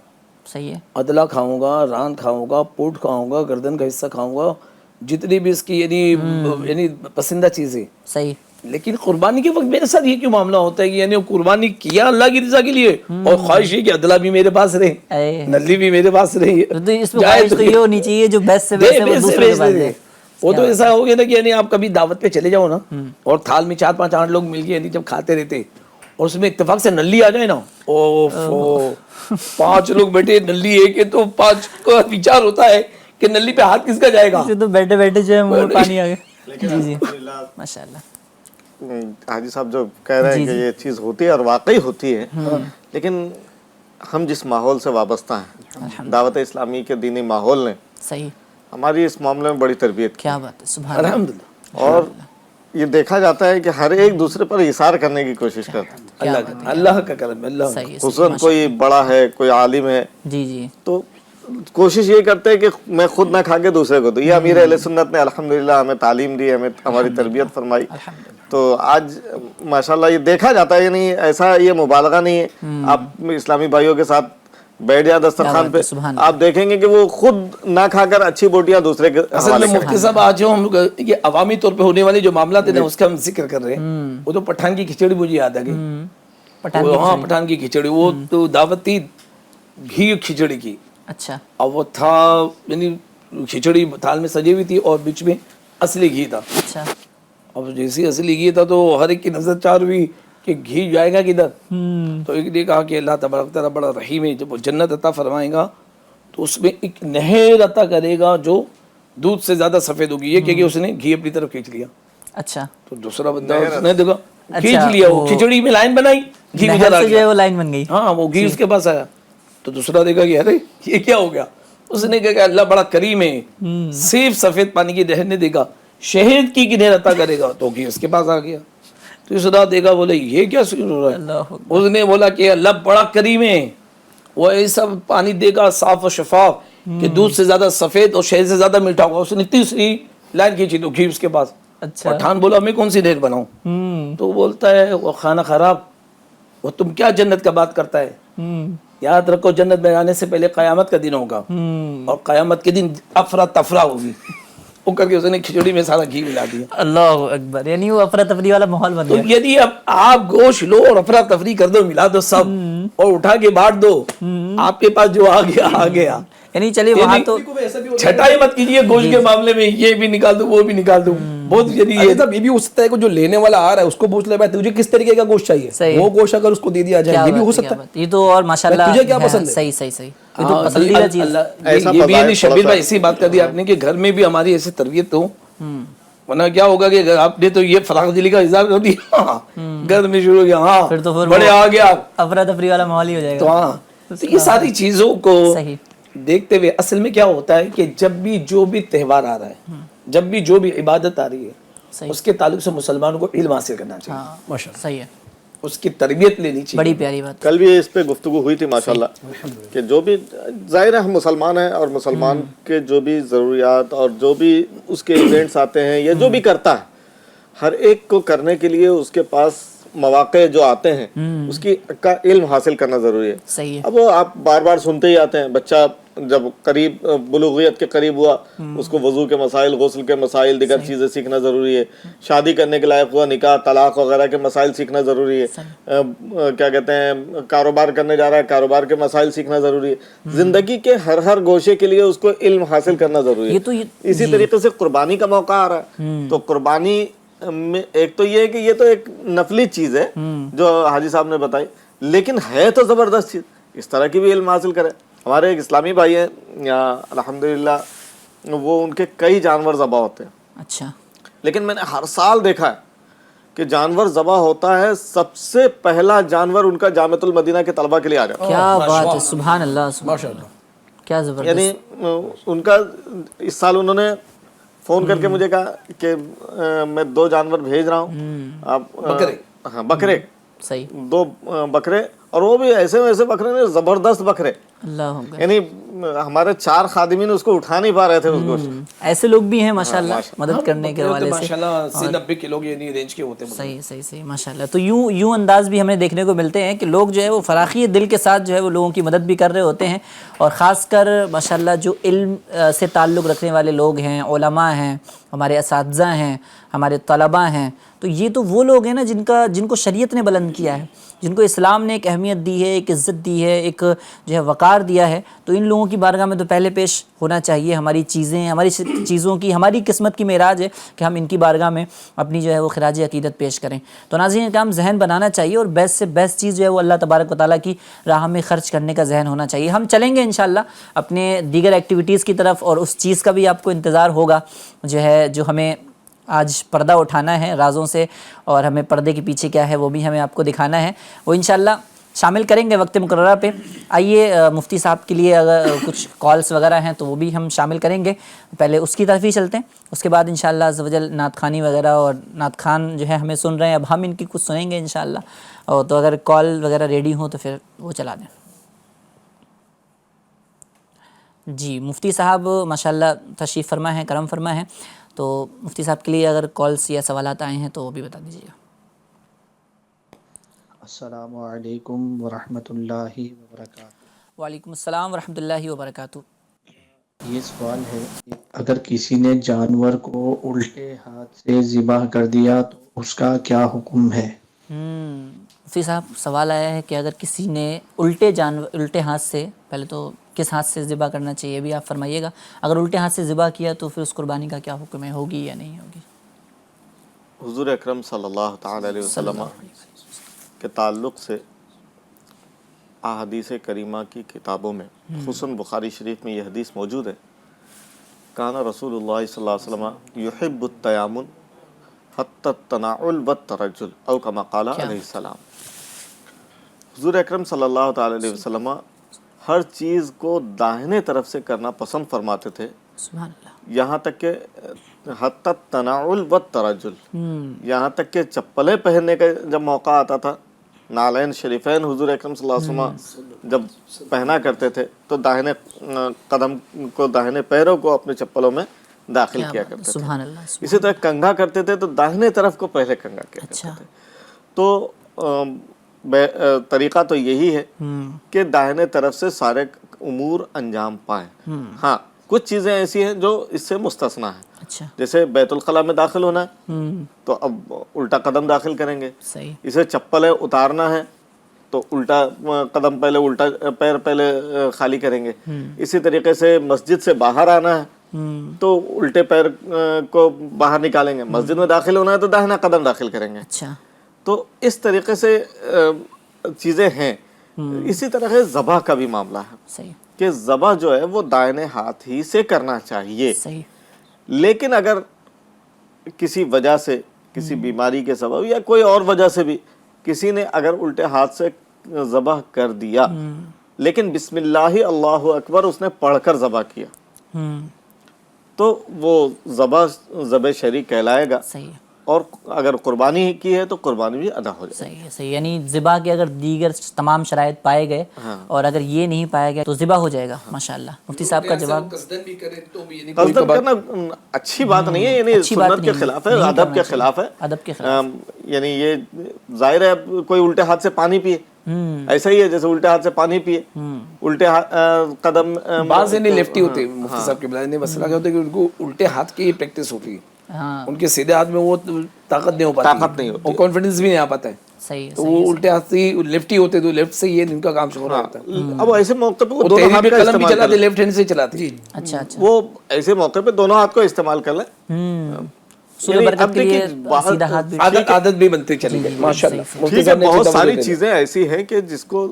صحیح ہے.
ادلا کھاؤں گا، ران کھاؤں گا، پوٹ کھاؤں گا، گردن کا حصہ کھاؤں گا، جتنی بھی اس کی یعنی پسندہ چیزیں.
صحیح.
لیکن قربانی کے وقت میرے ساتھ یہ کیوں معاملہ ہوتا ہے کہ یعنی قربانی کیا اللہ کی رضا کے لیے اور خواہش ہے کہ ادلا بھی میرے پاس رہے، نلی بھی میرے پاس رہے.
تو اس میں خواہش تو یہ ہونی چاہیے جو بیسٹ سے بیسٹ ہے وہ دوسرے کے پاس دے.
وہ تو ایسا ہو گیا نا کہ یعنی آپ کبھی دعوت پہ چلے جاؤ نا اور تھال میں 4-5 8 لوگ مل کے یعنی جب کھاتے رہتے اور اس میں اتفاق سے نلی آ جائے نا، اوہ 5 لوگ بیٹھے، نلی ایک ہے تو 5 کا وچار ہوتا ہے کہ نلی پہ ہاتھ کس کا جائے گا.
تو بیٹھے بیٹھے جو ہے منہ میں پانی آ گیا. جی جی ماشاءاللہ.
حاجی صاحب جو کہہ رہے ہیں کہ یہ چیز ہوتی ہے اور واقعی ہوتی ہے، لیکن ہم جس ماحول سے وابستہ ہیں، دعوت اسلامی کے دینی ماحول نے
صحیح
ہماری اس معاملے میں بڑی تربیت کی.
کیا بات ہے، سبحان اللہ.
الحمدللہ.
اور یہ دیکھا جاتا ہے کہ ہر ایک دوسرے پر اثار کرنے کی کوشش کرتا ہے.
اللہ کا کرم ہے. اللہ
صحیح.
خصوصاً کوئی بڑا ہے، کوئی عالم ہے،
جی جی
تو کوشش یہ کرتے ہیں کہ میں خود نہ کھا کے دوسرے کو دوں. یہ امیر اہل سنت نے الحمدللہ ہمیں تعلیم دی، ہمیں ہماری تربیت فرمائی. تو آج ماشاءاللہ یہ دیکھا جاتا ہے، یعنی ایسا یہ مبالغہ نہیں ہے. آپ اسلامی بھائیوں کے ساتھ بیٹھ جائیں دسترخوان پہ، آپ دیکھیں گے کہ وہ خود نہ کھا کر اچھی بوٹیاں دوسرے کے
اصل میں مفتی صاحب آج جو ہم یہ عوامی طور پہ ہونے والے جو معاملات ہیں اس کا ہم ذکر کر رہے ہیں، وہ تو پٹھان کی کھچڑی مجھے یاد آ گئی. ہاں پٹھان کی کھچڑی، وہ تو دعوت تھی گھی کھچڑی کی.
اچھا.
اور وہ تھا یعنی کھچڑی تھال میں سجی ہوئی تھی اور بیچ میں اصلی گھی تھا.
اچھا.
اب جیسی اصلی گھی تھا تو ہر ایک کی نظر چار ہوئی کہ گھی جائے گا کدھر. تو ایک نے کہا کہ اللہ تبارک تعالیٰ بڑا رحیم ہے، جب وہ جنت عطا فرمائے گا تو اس میں ایک نہر عطا کرے گا جو دودھ سے زیادہ سفید ہوگی. یہ کہ اس نے گھی اپنی طرف کھینچ لیا.
اچھا.
تو دوسرا بندہ اس نے دیکھا کھینچ لیا، وہ کھچڑی میں لائن بنائی، گھی ادھر آ گیا،
وہ لائن بن گئی.
ہاں وہ گھی اس کے پاس آیا. تو دوسرا دیکھا کہ ارے یہ کیا ہو گیا. اس نے کہا کہ اللہ بڑا کریم ہے، صرف سفید پانی کی نہر نے دیکھا، شہد کی نہر عطا کرے گا تو گھی اس کے پاس آ گیا. تو اس رات دیکھا، بولے یہ کیا سین ہو رہا ہے. اس نے بولا کہ اللہ بڑا کریم ہے، وہ ایسا پانی دے گا صاف و شفاف کہ دودھ سے زیادہ سفید اور شہد سے زیادہ میٹھا ہوگا. اس نے تیسری لائن کھینچی تو گھی اس کے پاس. پٹھان بولا میں کون سی نہر بناؤں. تو بولتا ہے وہ کھانا خراب، وہ تم کیا جنت کا بات کرتا ہے. یاد رکھو جنت میں آنے سے پہلے قیامت کا دن ہوگا اور قیامت کے دن افرا تفرا ہوگی. وہ کر کے اس نے کھچڑی میں سارا گھی ملا دیا.
اللہ اکبر. یعنی وہ افراتفری والا ماحول بن
تو
گیا.
یعنی اب آپ گوشت لو اور افراتفری کر دو، ملا دو سب اور اٹھا کے بانٹ دو، آپ کے پاس جو آ گیا آ گیا.
یعنی چلیے وہاں تو
چھٹائی مت کیجیے گوشت کے معاملے میں، یہ بھی نکال دوں وہ بھی نکال دوں. بہت یعنی
یہ بھی ہو سکتا ہے کہ جو لینے والا آ رہا ہے اس کو پوچھ لے بھائی تجھے کس طریقے کا گوشت چاہیے، وہ گوشت اگر اس کو دے دیا جائے یہ بھی ہو سکتا ہے.
یہ تو اور ماشاءاللہ
تجھے کیا پسند ہے.
صحیح صحیح صحیح. یہ تو پسندیدہ چیز.
یہ بھی یعنی شبیر بھائی اسی بات کر دی آپ نے کہ گھر میں بھی ہماری ایسی تربیت ہو
ورنہ کیا ہوگا کہ آپ نے تو یہ فراغ دلی کا اظہار کر دیا، گرد میں شروع ہو گیا، ہاں
پھر تو پھر
بڑے آ گیا
افراتفری والا ماحول ہی ہو جائے
تو
گا.
ہاں. تو یہ ساری چیزوں کو
صحیح.
دیکھتے ہوئے اصل میں کیا ہوتا ہے کہ جب بھی جو بھی تہوار آ رہا ہے، جب بھی جو بھی عبادت آ رہی ہے، اس کے تعلق سے مسلمانوں کو علم حاصل کرنا چاہیے.
ہاں صحیح ہے.
اس کی تربیت لینی چاہیے.
بڑی پیاری بات.
کل بھی اس پہ گفتگو ہوئی تھی ماشاءاللہ کہ جو بھی ظاہر ہے ہم مسلمان ہیں اور مسلمان کے جو بھی ضروریات اور جو بھی اس کے ایونٹس آتے ہیں یا جو بھی کرتا ہے ہر ایک کو کرنے کے لیے اس کے پاس مواقع جو آتے ہیں اس کی کا علم حاصل کرنا ضروری ہے.
صحیح ہے.
اب وہ آپ بار بار سنتے ہی آتے ہیں، بچہ جب قریب بلوغیت کے قریب ہوا اس کو وضو کے مسائل، غسل کے مسائل، دیگر چیزیں سیکھنا ضروری ہے. شادی کرنے کے لائق ہوا، نکاح طلاق وغیرہ کے مسائل سیکھنا ضروری ہے. کیا کہتے ہیں، کاروبار کرنے جا رہا ہے، کاروبار کے مسائل سیکھنا ضروری ہے. زندگی کے ہر گوشے کے لیے اس کو علم حاصل کرنا ضروری ہے. اسی طریقے سے قربانی کا موقع آ رہا ہے تو قربانی میں ایک تو یہ ہے کہ یہ تو ایک نفلی چیز ہے جو حاجی صاحب نے بتائی، لیکن ہے تو زبردست چیز. اس طرح کی بھی علم حاصل کرے. ہمارے ایک اسلامی بھائی ہیں الحمدللہ، وہ ان کے کئی جانور ذبح ہوتے ہیں.
اچھا.
لیکن میں نے ہر سال دیکھا ہے کہ جانور ذبح ہوتا ہے، سب سے پہلا جانور ان کا جامعۃ المدینہ کے طلبہ کے لیے آ جاتا ہے.
کیا بات ہے، سبحان اللہ، ماشاء اللہ، کیا زبردست.
یعنی ان کا اس سال انہوں نے فون کر کے مجھے کہا کہ میں 2 جانور بھیج رہا ہوں، آپ
بکرے،
ہاں بکرے،
صحیح
2 بکرے، اور وہ بھی ایسے ویسے بکرے نے، زبردست بکرے.
اللہ اکبر.
یعنی ہمارے 4 خادمین اس کو اٹھا نہیں پا رہے تھے اس گوشت.
ایسے لوگ بھی ہیں ماشاءاللہ مدد کرنے کے حوالے سے.
ماشاءاللہ 80-90 کلو کے رینج کے ہوتے ہیں.
صحیح ماشاءاللہ. تو یوں انداز بھی ہمیں دیکھنے کو ملتے ہیں کہ لوگ جو ہے وہ فراخی دل کے ساتھ جو ہے وہ لوگوں کی مدد بھی کر رہے ہوتے ہیں. اور خاص کر ماشاءاللہ جو علم سے تعلق رکھنے والے لوگ ہیں، علماء ہیں، ہمارے اساتذہ ہیں، ہمارے طلباء ہیں، تو یہ تو وہ لوگ ہیں نا جن کو شریعت نے بلند کیا ہے، جن کو اسلام نے ایک اہمیت دی ہے، ایک عزت دی ہے، ایک جو ہے وقار دیا ہے. تو ان لوگوں کی بارگاہ میں تو پہلے پیش ہونا چاہیے. ہماری چیزوں کی ہماری قسمت کی معراج ہے کہ ہم ان کی بارگاہ میں اپنی جو ہے وہ خراج عقیدت پیش کریں. تو ناظرین کرام، ذہن بنانا چاہیے اور بیسٹ سے بیسٹ چیز جو ہے وہ اللہ تبارک و تعالیٰ کی راہ میں خرچ کرنے کا ذہن ہونا چاہیے. ہم چلیں گے انشاءاللہ اپنے دیگر ایکٹیویٹیز کی طرف، اور اس چیز کا بھی آپ کو انتظار ہوگا جو ہمیں آج پردہ اٹھانا ہے رازوں سے، اور ہمیں پردے کے پیچھے کیا ہے وہ بھی ہمیں آپ کو دکھانا ہے. وہ انشاءاللہ شامل کریں گے وقت مقررہ پہ. آئیے مفتی صاحب کے لیے اگر کچھ کالز وغیرہ ہیں تو وہ بھی ہم شامل کریں گے. پہلے اس کی طرف ہی چلتے ہیں، اس کے بعد انشاءاللہ عز و جل نعت خوانی وغیرہ، اور نعت خوان جو ہے ہمیں سن رہے ہیں، اب ہم ان کی کچھ سنیں گے انشاءاللہ. اور تو اگر کال وغیرہ ریڈی ہوں تو پھر وہ چلا دیں. جی مفتی صاحب ماشاءاللہ تشریف فرما ہے، کرم فرما ہے. تو مفتی صاحب کے لیے اگر کالز یا سوالات آئے ہیں تو وہ بھی بتا دیجیے گا.
السلام علیکم ورحمۃ اللہ وبرکاتہ.
وعلیکم السلام ورحمۃ اللہ وبرکاتہ.
یہ سوال ہے کہ اگر کسی نے جانور کو الٹے ہاتھ سے ذبح کر دیا تو اس کا کیا حکم ہے؟
مفتی صاحب سوال آیا ہے کہ اگر کسی نے الٹے ہاتھ سے، پہلے تو کس ہاتھ سے ذبح کرنا چاہیے بھی آپ فرمائیے گا. اگر الٹے ہاتھ سے ذبح کیا تو پھر اس قربانی کا کیا حکم ہے، ہوگی یا نہیں ہوگی؟
حضور اکرم صلی اللہ تعالی علیہ وسلم کے تعلق سے احادیث کریمہ کی کتابوں میں، خصوصاً بخاری شریف میں یہ حدیث موجود ہے، کان رسول اللہ صلی اللہ علیہ وسلم یحب التیامن حتی التناعل والترجل او کما قال علیہ السلام. حضور اکرم صلی اللہ تعالی علیہ وسلم ہر چیز کو داہنے طرف سے کرنا پسند فرماتے تھے،
سبحان اللہ.
یہاں تک کہ حتی التناعل والترجل، یہاں تک کہ چپلیں پہننے کا جب موقع آتا تھا، نالین شریفین حضور اکرم صلی اللہ علیہ وسلم جب پہنا کرتے تھے تو داہنے قدم کو، داہنے پیروں کو اپنے چپلوں میں داخل کیا کرتے تھے.
سبحان اللہ.
اسی طرح کنگھا کرتے تھے تو داہنے طرف کو پہلے کنگھا کیا کرتے تھے. تو طریقہ تو یہی ہے کہ داہنے طرف سے سارے امور انجام پائیں. ہاں کچھ چیزیں ایسی ہیں جو اس سے مستثنا ہیں.
اچھا.
جیسے بیت الخلاء میں داخل ہونا ہے تو اب الٹا قدم داخل کریں گے.
صحیح.
اسے چپلیں اتارنا ہے تو الٹا قدم پہلے، الٹا پیر پہلے خالی کریں گے. اسی طریقے سے مسجد سے باہر آنا ہے تو الٹے پیر کو باہر نکالیں گے. مسجد میں داخل ہونا ہے تو داہنا قدم داخل کریں گے.
اچھا.
تو اس طریقے سے چیزیں ہیں. اسی طرح ذبح کا بھی معاملہ ہے.
صحیح.
کہ ذبح جو ہے وہ دائنے ہاتھ ہی سے کرنا چاہیے.
صحیح.
لیکن اگر کسی وجہ سے، کسی بیماری کے سبب یا کوئی اور وجہ سے بھی کسی نے اگر الٹے ہاتھ سے ذبح کر دیا لیکن بسم اللہ اللہ اکبر اس نے پڑھ کر ذبح کیا تو وہ ذبح شرعی کہلائے گا،
صحیح ہے،
اور اگر قربانی کی ہے تو قربانی بھی ادا ہو جائے
صحیح ہے، صحیح، یعنی ذبح کے اگر دیگر تمام شرائط پائے گئے اور اگر یہ نہیں پایا گیا تو ذبح ہو جائے گا. ماشاءاللہ مفتی صاحب کا جواب.
قصدن کرنا اچھی بات نہیں ہے، یعنی
اچھی بات
سنت کے
نہیں ہے،
خلاف ہے،
نہیں
ادب
کرنا
کے
چاہیے،
خلاف ہے.
ادب کے خلاف.
یعنی یہ ظاہر ہے کوئی الٹے ہاتھ سے پانی پیے، ایسا ہی ہے جیسے الٹے ہاتھ سے پانی پیے، الٹے قدم.
بعض یعنی لیفٹی ہوتے ہیں مفتی صاحب کے بلائے، مسئلہ کیا ہوتا ہے کہ ان کو الٹے ہاتھ کی پریکٹس ہوتی ہے،
ہاں
ان کے سیدھے ہاتھ میں وہ طاقت نہیں ہو پاتی،
طاقت نہیں ہوتی،
اور کانفیڈنس بھی نہیں آ پاتا ہے،
صحیح ہے،
تو وہ الٹے ہاتھ سے لیفٹی ہوتے تو لیفٹ سے یہ ان کا کام شروع ہوتا ہے.
اب ایسے موقع پہ وہ
وہ
دونوں
تحریر
ہاتھ
پہ
کا
قلم بھی
استعمال
چلاتے
کر لیں.
لیفٹ ہینڈ سے چلاتے.
اچھا اچھا.
وہ ایسے موقع پہ دونوں ہاتھ کو استعمال کر لیں.
سورہ
یعنی
برکت
اب
کے لیے
دیکھیے
سیدھا ہاتھ بھی
عادت بھی بنتی چلی گئی ماشاءاللہ. مفتی
ٹھیک ہے،
صاحب نے
بہت
اچھی
ساری
توجہ دی.
چیزیں ایسی ہیں کہ جس کو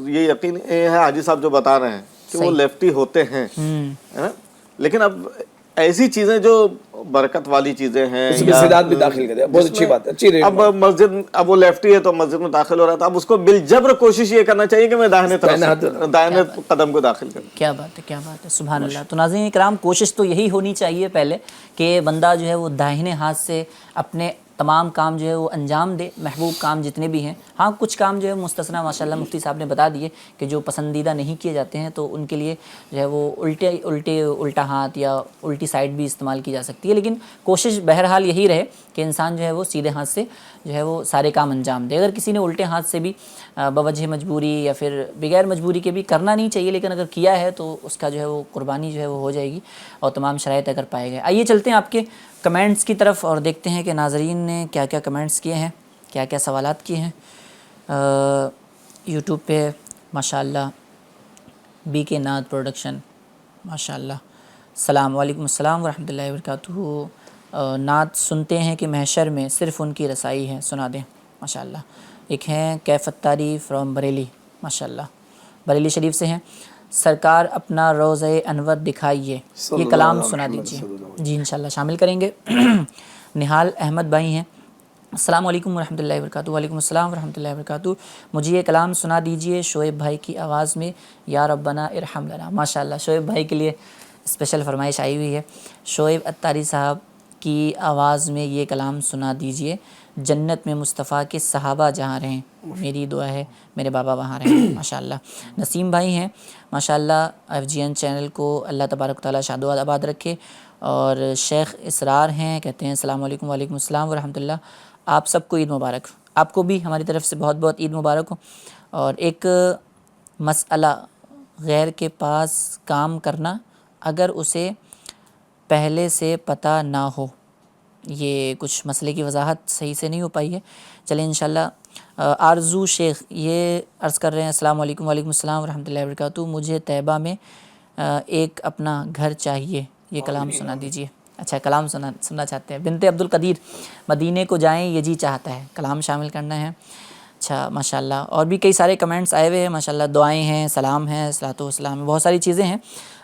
یہ یقین ہے حاجی صاحب جو بتا رہے ہیں کہ وہ لیفٹی ہوتے ہیں، لیکن اب ایسی چیزیں جو برکت والی چیزیں ہیں
اس میں سیدھات بھی داخل کرے، بہت اچھی بات ہے، اچھی رہی.
اب مسجد، اب وہ لیفٹی ہے تو مسجد میں داخل ہو رہا تھا، اب اس کو بالجبر کوشش یہ کرنا چاہیے کہ میں داہنے دائیں قدم کو داخل کروں.
کیا بات ہے، کیا بات ہے، سبحان اللہ. تو ناظرین کرام کوشش تو یہی ہونی چاہیے پہلے کہ بندہ جو ہے وہ داہنے ہاتھ سے اپنے تمام کام جو ہے وہ انجام دے، محبوب کام جتنے بھی ہیں. ہاں کچھ کام جو ہے مستثنا ماشاءاللہ مفتی صاحب نے بتا دیے کہ جو پسندیدہ نہیں کیے جاتے ہیں تو ان کے لیے جو ہے وہ الٹا ہاتھ یا الٹی سائڈ بھی استعمال کی جا سکتی ہے، لیکن کوشش بہرحال یہی رہے کہ انسان جو ہے وہ سیدھے ہاتھ سے جو ہے وہ سارے کام انجام دے. اگر کسی نے الٹے ہاتھ سے بھی بوجہ مجبوری یا پھر بغیر مجبوری کے بھی کرنا نہیں چاہیے، لیکن اگر کیا ہے تو اس کا جو ہے وہ قربانی جو ہے وہ ہو جائے گی اور تمام شرائط اگر پائے گئے. آئیے چلتے ہیں آپ کے کمنٹس کی طرف اور دیکھتے ہیں کہ ناظرین نے کیا کیا کمنٹس کیے ہیں، کیا کیا سوالات کیے ہیں. یوٹیوب پہ ماشاءاللہ بی کے ناد پروڈکشن ماشاءاللہ، السلام علیکم، السلام ورحمۃ اللہ وبرکاتہ. نعت سنتے ہیں کہ محشر میں صرف ان کی رسائی ہے، سنا دیں ماشاءاللہ. ایک ہیں کیف اتاری فرام بریلی ماشاءاللہ، بریلی شریف سے ہیں. سرکار اپنا روضہ انور دکھائیے، یہ کلام سنا دیجیے. جی انشاءاللہ شامل کریں گے. نہال احمد بھائی ہیں، السلام علیکم ورحمۃ اللہ وبرکاتہ. وعلیکم السلام ورحمۃ اللہ وبرکاتہ. مجھے یہ کلام سنا دیجیے شعیب بھائی کی آواز میں، یا ربنا ارحم لنا. ماشاءاللہ شعیب بھائی کے لیے اسپیشل فرمائش آئی ہوئی ہے. شعیب اتاری صاحب کی آواز میں یہ کلام سنا دیجیے. جنت میں مصطفیٰ کے صحابہ جہاں رہیں، میری دعا ہے میرے بابا وہاں رہیں. ماشاءاللہ. نسیم بھائی ہیں ماشاءاللہ، FGN چینل کو اللہ تبارک و تعالیٰ شاد و آباد رکھے. اور شیخ اسرار ہیں، کہتے ہیں السلام علیکم. وعلیکم السلام ورحمۃ اللہ. آپ سب کو عید مبارک. آپ کو بھی ہماری طرف سے بہت بہت عید مبارک ہو. اور ایک مسئلہ، غیر کے پاس کام کرنا اگر اسے پہلے سے پتہ نہ ہو، یہ کچھ مسئلے کی وضاحت صحیح سے نہیں ہو پائی ہے. چلیں انشاءاللہ. آرزو شیخ یہ عرض کر رہے ہیں السلام علیکم. وعلیکم السلام ورحمۃ اللہ وبرکاتہ. مجھے طیبہ میں ایک اپنا گھر چاہیے، یہ کلام سنا دیجیے. اچھا کلام سننا چاہتے ہیں. بنت عبد القدیر، مدینے کو جائیں یہ جی چاہتا ہے، کلام شامل کرنا ہے. اچھا ماشاءاللہ. اور بھی کئی سارے کمنٹس آئے ہوئے ہیں ماشاءاللہ، دعائیں ہیں، سلام ہے، صلاۃ و سلام ہے، بہت ساری چیزیں ہیں.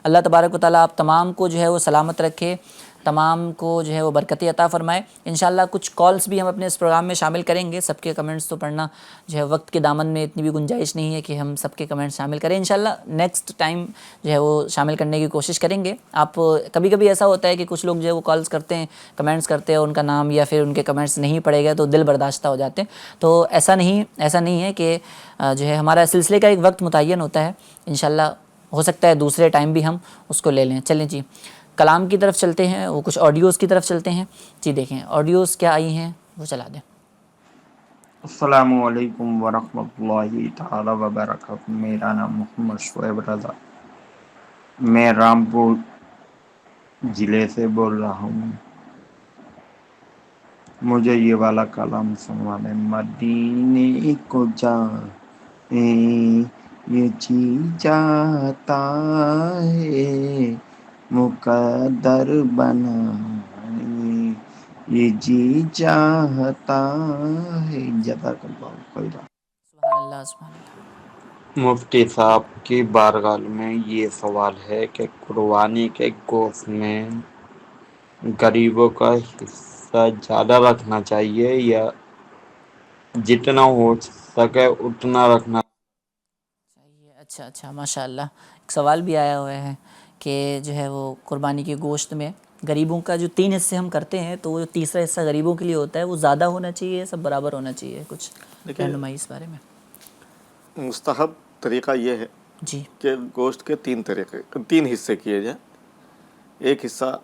اللہ تبارک و تعالیٰ آپ تمام کو جو ہے وہ سلامت رکھے، تمام کو جو ہے وہ برکتی عطا فرمائے. انشاءاللہ کچھ کالز بھی ہم اپنے اس پروگرام میں شامل کریں گے. سب کے کمنٹس تو پڑھنا جو ہے وقت کے دامن میں اتنی بھی گنجائش نہیں ہے کہ ہم سب کے کمنٹس شامل کریں. انشاءاللہ نیکسٹ ٹائم جو ہے وہ شامل کرنے کی کوشش کریں گے. آپ کبھی کبھی ایسا ہوتا ہے کہ کچھ لوگ جو ہے وہ کالز کرتے ہیں، کمنٹس کرتے ہیں، ان کا نام یا پھر ان کے کمنٹس نہیں پڑھے گئے تو دل برداشتہ ہو جاتے ہیں. تو ایسا نہیں ہے کہ جو ہے ہمارا سلسلے کا ایک وقت متعین ہوتا ہے. انشاءاللہ ہو سکتا ہے دوسرے ٹائم بھی ہم اس کو لے لیں. چلیں جی کلام کی طرف چلتے ہیں، وہ کچھ آڈیوز کی طرف چلتے ہیں. جی دیکھیں آڈیوز کیا آئی ہیں وہ چلا دیں.
السلام علیکم ورحمۃ اللہ تعالی وبرکاتہ. میرا نام محمد شعیب رضا، میں رامپور ضلع سے بول رہا ہوں. مجھے یہ والا کلام سنوا دیں. مدینے کو جائیں یہ جی چاہتا ہے، مقدر بنائیں یہ جی چاہتا ہے. جزاک اللہ خیر.
سبحان اللہ سبحان اللہ.
مفتی صاحب کی بارگاہ میں یہ سوال ہے کہ قربانی کے گوشت میں غریبوں کا حصہ زیادہ رکھنا چاہیے یا جتنا ہو سکے اتنا رکھنا؟
اچھا اچھا، ماشاء اللہ. ایک سوال بھی آیا ہوا ہے کہ جو ہے وہ قربانی کے گوشت میں غریبوں کا جو 3 حصے ہم کرتے ہیں تو وہ جو تیسرا حصہ غریبوں کے لیے ہوتا ہے وہ زیادہ ہونا چاہیے، سب برابر ہونا چاہیے؟ کچھ رہنمائی اس بارے میں.
مستحب طریقہ یہ ہے
جی
کہ گوشت کے 3 حصے کیے جائیں. ایک حصہ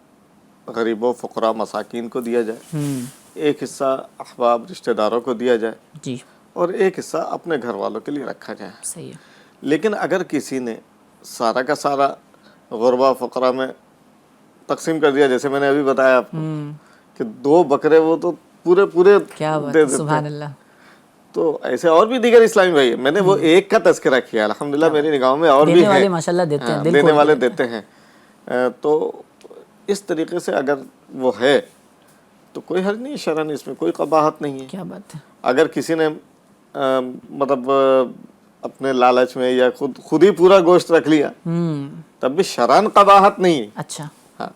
غریبوں، فقراء، مساکین کو دیا جائے، ایک حصہ احباب، رشتہ داروں کو دیا جائے،
جی
اور ایک حصہ اپنے گھر والوں کے لیے رکھا جائے.
صحیح ہے.
لیکن اگر کسی نے سارا کا سارا غربا فقراء میں تقسیم کر دیا، جیسے میں نے ابھی بتایا آپ کو کہ 2 بکرے وہ تو پورے
کیا بات
دے
ہے،
دیتے
سبحان
ہیں.
اللہ.
تو ایسے اور بھی دیگر اسلامی بھائی ہیں. میں نے وہ ایک کا تذکرہ کیا، الحمدللہ میری نگاہوں میں اور بھی
دینے والے
ہیں،
ماشاء اللہ دیتے ہیں، دل
دینے
کھول کے
والے
دیتے
دیتے ہیں. تو اس طریقے سے اگر وہ ہے تو کوئی حرج نہیں، شرعاً اس میں کوئی قباحت نہیں ہے.
کیا بات ہے.
اگر کسی نے مطلب اپنے لالچ میں یا خود ہی پورا گوشت رکھ لیا تب بھی شرعاً قباحت نہیں ہے.
اچھا
ہاں،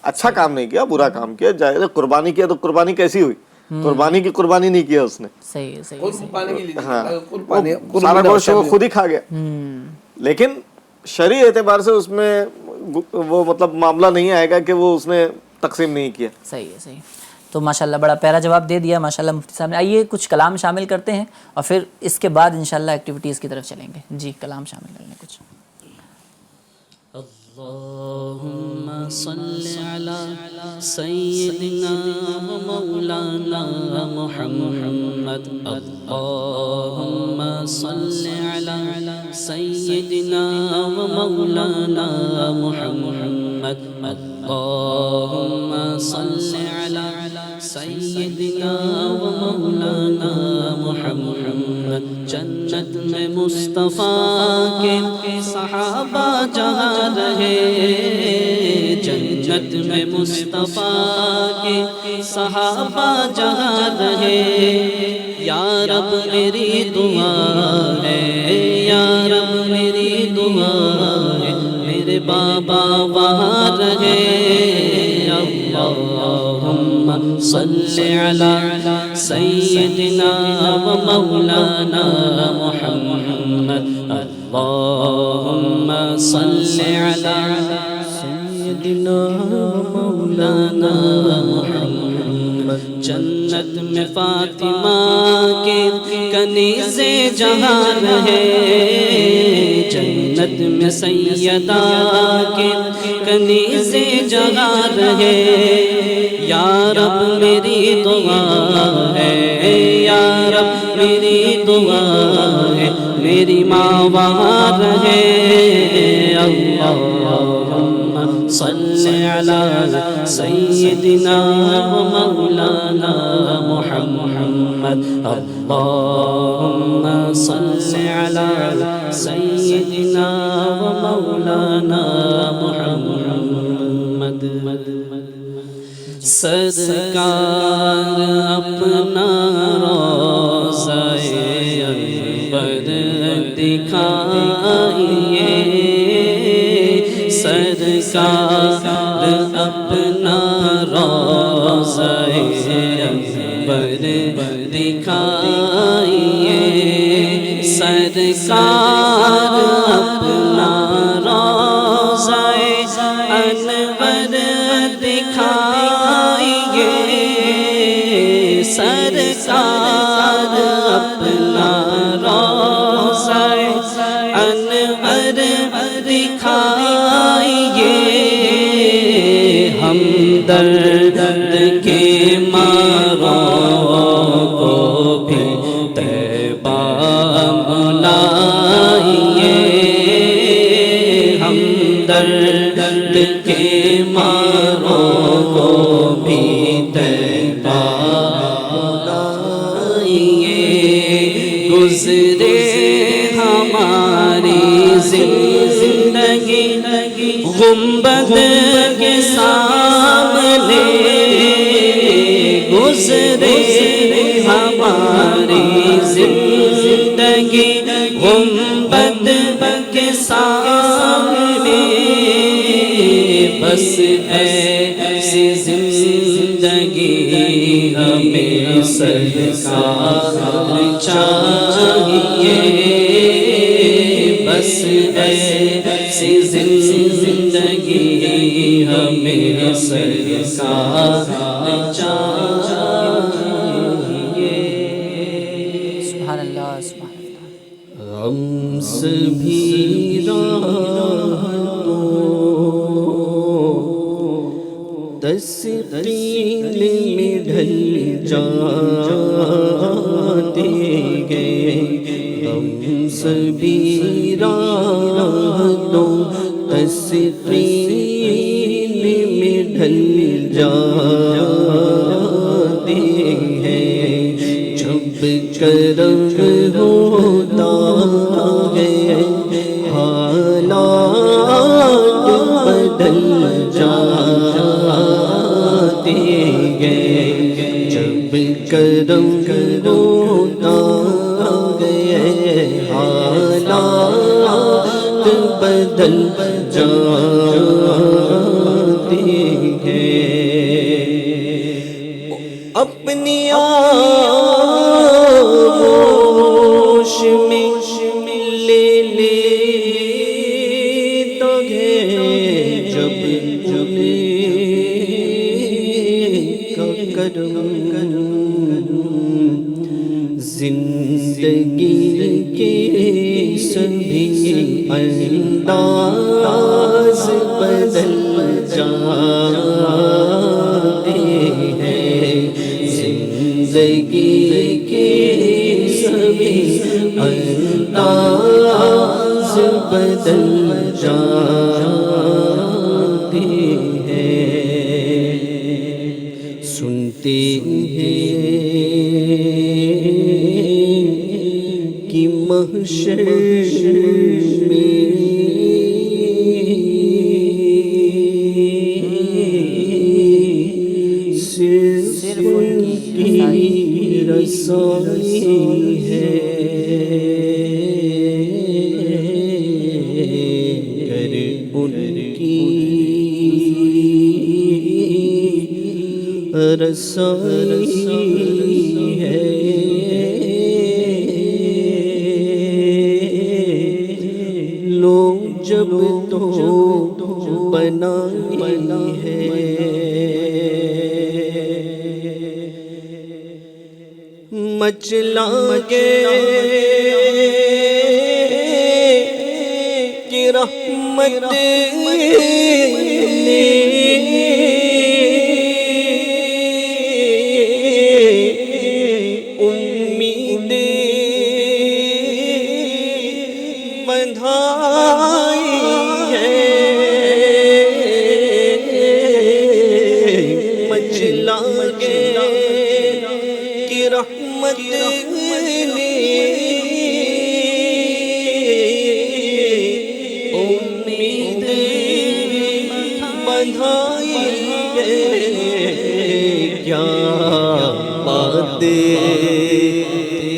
اچھا کام نہیں کیا، برا کام کیا. جائز قربانی کیا تو قربانی کیسی ہوئی؟ قربانی کی قربانی نہیں کیا اس نے.
صحیح صحیح صحیح.
قربانی کے لیے
ہاں،
قربانی
سارا گوشت وہ خود ہی کھا گیا. لیکن شرعی اعتبار سے اس میں وہ مطلب معاملہ نہیں آئے گا کہ وہ اس نے تقسیم نہیں کیا.
صحیح ہے صحیح. تو ماشاءاللہ بڑا پیارا جواب دے دیا ماشاءاللہ مفتی صاحب نے. آئیے کچھ کلام شامل کرتے ہیں اور پھر اس کے بعد انشاءاللہ ایکٹیویٹیز کی طرف چلیں گے. جی کلام شامل کر لیں کچھ.
اللهم صل على سيدنا ومولانا محمد. اللهم صل على سيدنا ومولانا محمد. اللهم صل على سيدنا ومولانا محمد. جنت میں مصطفیٰ کے صحابہ جہاں رہے، جنت میں مصطفیٰ کے صحابہ جہاں رہے. یا رب میری دعا ہے، یا رب میری دعا ہے، میرے بابا وہاں رہے. اللهم صل على سيدنا ومولانا محمد. اللهم صل على سيدنا ومولانا محمد. جنت میں فاطمہ کے کنیزے جہاں رہے، جنت میں سیدہ کے کنیزے جہاں رہے. یا رب میری دعا ہے، یا رب میری دعا ہے، میری ماں وہاں رہے. اللہم صل علی سیدنا ومولانا محمد. اللہم صل علی سیدنا ومولانا محمد. سرکار اپنا روضہ انور دکھائیے، سرکار اپنا روضہ انور دکھائیے، سرکار اپنا روضہ انور دکھائیے، سرکار اپنا روضہ انور دکھائیے. ہم درد کے ماروں کو بھی طیبہ بلائیے، ہم درد کے ماروں کو بھی طیبہ بلائیے. گزرے ہماری زندگی گنبد کے سامنے، گزرے ہماری زندگی گنبد کے سامنے. بس ایسی زندگی ہمیں سرکار چاہیے، بس ایسی زندگی ہمیں سرکار چاہیے۔
سبحان اللہ، سبحان اللہ۔
ہم سبھی تسکین میں ڈھل جاتے گئے، ہم سبھی راتوں تسکین میں ڈھل جاتے ہیں، جب کرم ہوتا ہے حالات بدل جاتے گئے، جب کرم ہوتا گئے حالات بدل جاتے ہیں، اپنی آغوش میں لے لیتا ہے جب زندگی کے سبھی انداز بدل جاتے ہیں، زندگی کے سبھی انداز بدل جاتے ہیں، سنتے ہیں کہ محشر میں صرف ان کی رسائی ہے، گر ان کی رسائی ہے، لوگ جب تو بنائی ہے، مچلا گے کہ رحمت نے امید بندھائی ہے، مچلا گے کہ رحمت نے امید بندھائی ہے، کیا باتیں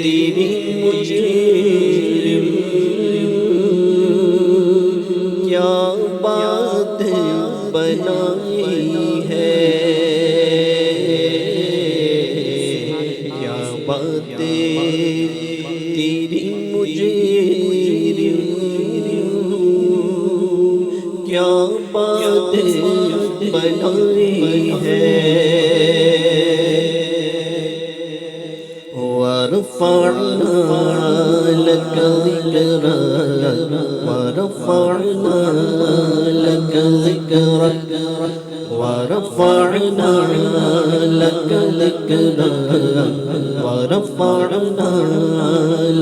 تیری مجرم، کیا بات بنائی ہے، کیا باتیں تیری مجرم، کیا بات بنائی ہے، وَرَفَعْنَا لَكَ ذِكْرَكَ وَرَفَعْنَا لَكَ ذِكْرَكَ وَرَفَعْنَا لَكَ ذِكْرَكَ وَرَفَعْنَا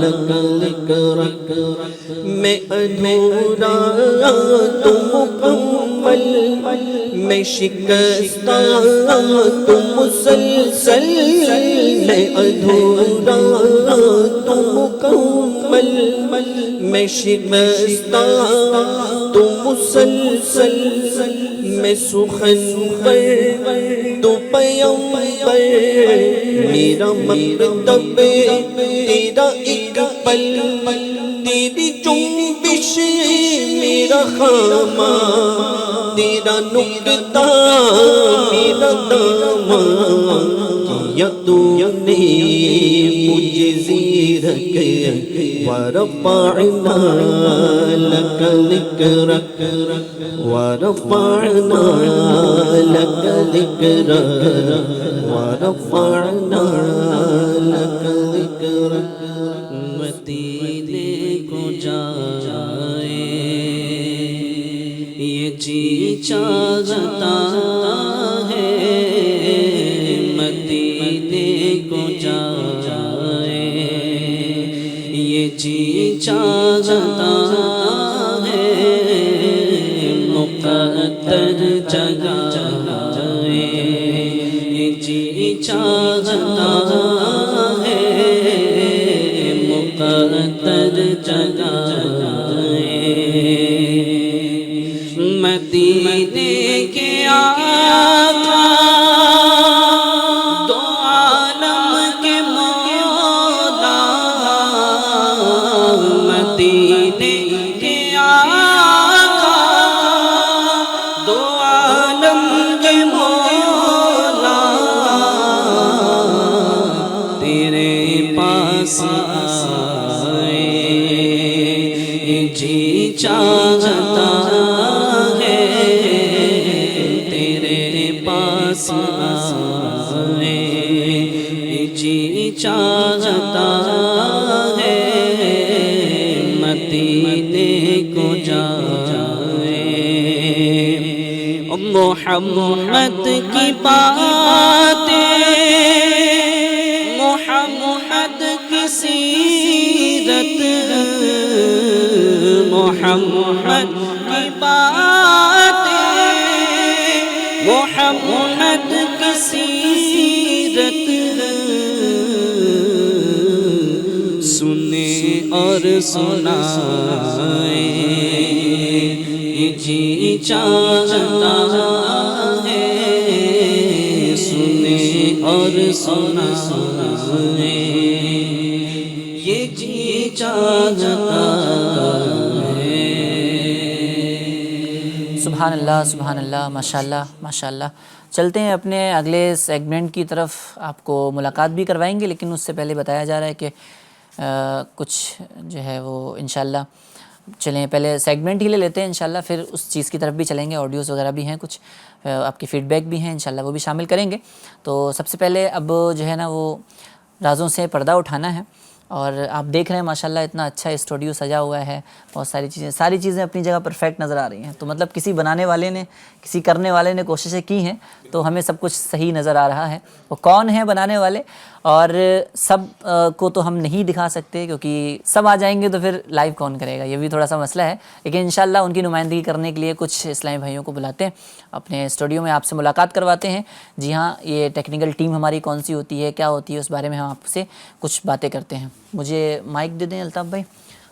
لَكَ ذِكْرَكَ، میں ادھورا تو مکمل، میں شکستہ تو مسلسل، میں ادھورا تو مکمل، میں شکستہ تو مسلسل، میں سخنور تو پیغمبر، میرا مکتب تیرا ایک پل، تیری جنبش میرا خامہ، تیرا نکتہ میرا دامن، یا تو نے مجھے زیرک ورفعنا لک ذکرک ورفعنا لک ذکرک ورفعنا لک ذکرک مدینے کو جائے یہ جی چاہتا ہے مدینے کو جائے یہ جی چاہتا ہے مقدر جگہ جائے یہ جی چاہتا ہے مقدر جگہ مدینے کے آقا دو عالم کے مولا مدینے کے آقا دو عالم کے مولا تیرے پاس آئے جی چاہتا ہے تیرے پاس آئے جی چاہتا ہے مدینے کو جائے محمد کی باتیں محمد کی سیرت محمد کی باتیں محمد کی سیرت سنے اور سنائے جی چاہتا ہے سنے اور سنائے یہ جی چاہتا
سبحان اللہ سبحان اللہ، ماشاء اللہ ماشاء اللہ۔ چلتے ہیں اپنے اگلے سیگمنٹ کی طرف، آپ کو ملاقات بھی کروائیں گے، لیکن اس سے پہلے بتایا جا رہا ہے کہ کچھ جو ہے وہ انشاءاللہ چلیں پہلے سیگمنٹ ہی لے لیتے ہیں انشاءاللہ، پھر اس چیز کی طرف بھی چلیں گے۔ آڈیوز وغیرہ بھی ہیں، کچھ آپ کی فیڈ بیک بھی ہیں انشاءاللہ، وہ بھی شامل کریں گے۔ تو سب سے پہلے اب جو ہے نا وہ رازوں سے پردہ اٹھانا ہے، اور آپ دیکھ رہے ہیں ماشاءاللہ اتنا اچھا اسٹوڈیو سجا ہوا ہے، بہت ساری چیزیں اپنی جگہ پرفیکٹ نظر آ رہی ہیں۔ تو مطلب کسی بنانے والے نے، کسی کرنے والے نے کوششیں کی ہیں تو ہمیں سب کچھ صحیح نظر آ رہا ہے۔ وہ کون ہیں بنانے والے، اور سب کو تو ہم نہیں دکھا سکتے کیونکہ سب آ جائیں گے تو پھر لائیو کون کرے گا، یہ بھی تھوڑا سا مسئلہ ہے، لیکن انشاءاللہ ان کی نمائندگی کرنے کے لیے کچھ اسلامی بھائیوں کو بلاتے ہیں اپنے اسٹوڈیو میں، آپ سے ملاقات کرواتے ہیں۔ جی ہاں، یہ ٹیکنیکل ٹیم ہماری کون سی ہوتی ہے، کیا ہوتی ہے، اس بارے میں ہم آپ سے کچھ باتیں کرتے ہیں۔ مجھے مائک دے دیں الطاف بھائی،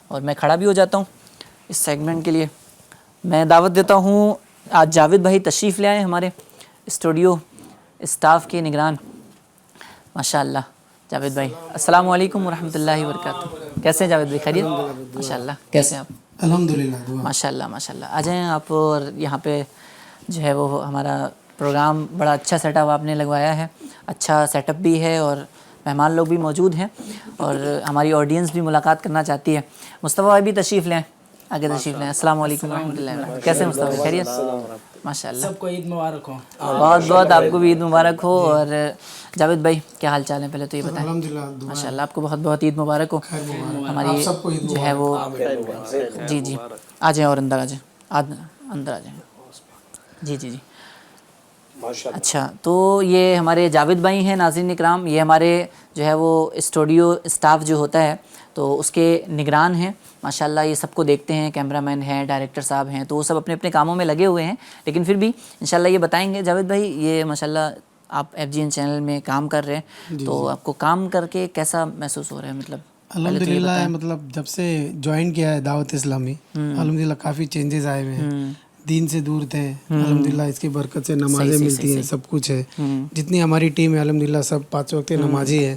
اور میں کھڑا بھی ہو جاتا ہوں اس سیگمنٹ کے لیے۔ میں دعوت دیتا ہوں، آج جاوید بھائی تشریف لے آئے ہمارے اسٹوڈیو اسٹاف کے نگران، ماشاءاللہ جاوید بھائی۔ السلام علیکم ورحمۃ اللہ وبرکاتہ، کیسے ہیں جاوید بھائی، خیریت؟ ماشاءاللہ، کیسے ہیں آپ؟
الحمدللہ،
ماشاءاللہ ماشاءاللہ۔ آ جائیں آپ، اور یہاں پہ جو ہے وہ ہمارا پروگرام بڑا اچھا سیٹ اپ آپ نے لگوایا ہے، اچھا سیٹ اپ بھی ہے، اور مہمان لوگ بھی موجود ہیں، اور ہماری آڈینس بھی ملاقات کرنا چاہتی ہے۔ مصطفیٰ بھائی بھی تشریف لیں، آگے تشریف لیں۔ السلام علیکم ورحمۃ اللہ وبرکاتہ، کیسے ہیں مصطفیٰ بھائی، خیریت؟ ماشاءاللہ،
سب کو عید مبارک ہو۔
بہت بہت آپ کو بھی عید مبارک ہو۔ اور جاوید بھائی کیا حال چال ہے، پہلے تو یہ بتائیں۔
الحمدللہ،
ماشاءاللہ، آپ کو بہت بہت عید مبارک ہو۔ ہماری جو ہے وہ جی جی آ جائیں، اور اندر آ جائیں، اندر آ جائیں۔ جی جی جی، اچھا، تو یہ ہمارے جاوید بھائی ہیں ناظرین اکرام، یہ ہمارے جو ہے وہ اسٹوڈیو اسٹاف جو ہوتا ہے تو اس کے نگران ہیں ماشاءاللہ۔ یہ سب کو دیکھتے ہیں، کیمرہ مین ہیں، ڈائریکٹر صاحب ہیں، تو وہ سب اپنے اپنے کاموں میں لگے ہوئے ہیں، لیکن پھر بھی انشاءاللہ یہ بتائیں گے۔ جاوید بھائی، یہ ماشاءاللہ آپ FGN چینل میں کام کر رہے ہیں، تو آپ کو کام کر کے کیسا محسوس ہو رہا ہے؟ مطلب
الحمدللہ، مطلب جب سے جوائن کیا ہے دعوت اسلامی، الحمدللہ کافی چینجز آئے ہوئے ہیں، دین سے دور تھے، الحمدللہ اس کی برکت سے نمازیں ملتی ہیں، سب کچھ ہے۔ جتنی ہماری ٹیم ہے الحمدللہ سب 5 وقت نمازی ہے،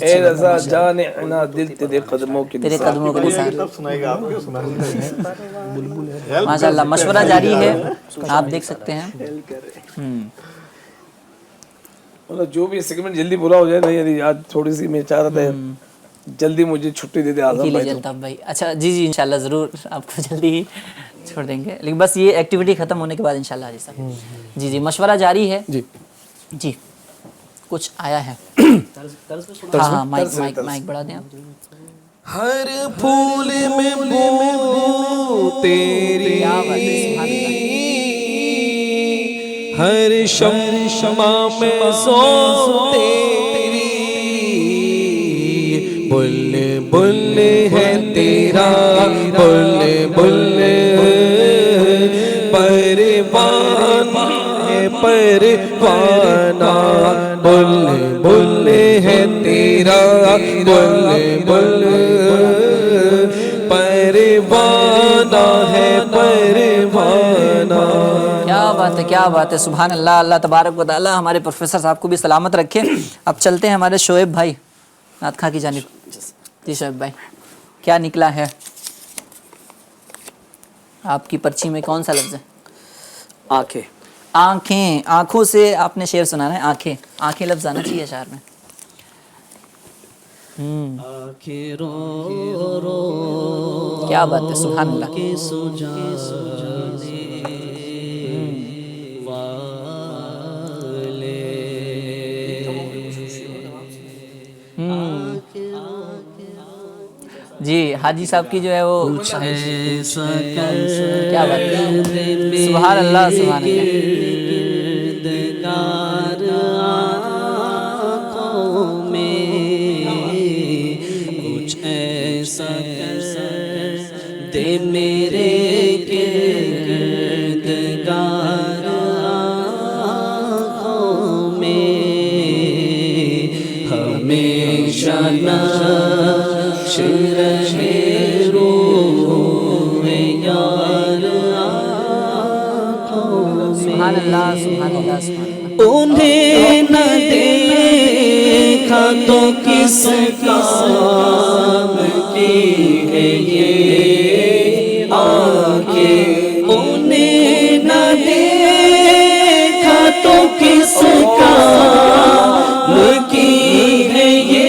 اے رضا جان انا دل تیرے قدموں کے
تیرے قدموں کے نثار.
سنائے گا آپ کیوں سنا
ماشاء اللہ مشورہ جاری ہے, آپ دیکھ سکتے ہیں.
مطلب جو بھی سیگمنٹ جلدی پورا ہو جائے. نہیں آج تھوڑی سی میں چاہ رہا تھا جلدی مجھے چھٹی دے دے اعظم بھائی.
الطاف بھائی اچھا جی انشاءاللہ ضرور آپ کو جلدی ہی چھوڑ دیں گے, لیکن بس یہ ایکٹیویٹی ختم ہونے کے بعد انشاءاللہ حاجی صاحب. جی مشورہ جاری ہے. جی کچھ آیا ہے. ہاں مائک بڑھا دیں آپ.
ہر پھول میں بو تیری, ہر شمع میں سو تیری, بل بل ہے تیرا بل بل, پروانہ ہے پروانہ, بل بل ہے تیرا بل بل, پروانہ ہے پروانہ.
کیا بات ہے سبحان اللہ. اللہ تبارک و تعالی ہمارے پروفیسر صاحب کو بھی سلامت رکھے. اب چلتے ہیں ہمارے شعیب بھائی نعت خواں کی جانب. جی شعیب بھائی کیا نکلا ہے آپ کی پرچی میں, کون سا لفظ ہے؟
آنکھیں.
آنکھیں. آنکھوں سے آپ نے شعر سنانا ہے. آنکھیں لفظ آنا چاہیے شعر میں. کیا بات ہے سبحان اللہ. جی حاجی صاحب کی جو ہے وہ کیا بات ہے سبحان اللہ سبحان
کچھ ایسا دے میرے کردگار آنکھوں میں, ہمیشہ نقش رہے روح یار آنکھوں میں.
سبحان اللہ سبحان اللہ سبحان اللہ.
انہیں نہ دیکھا تو کس کام کی ہے یہ آنکھیں, انہیں نہ دیکھا تو کس کام کی ہے یہ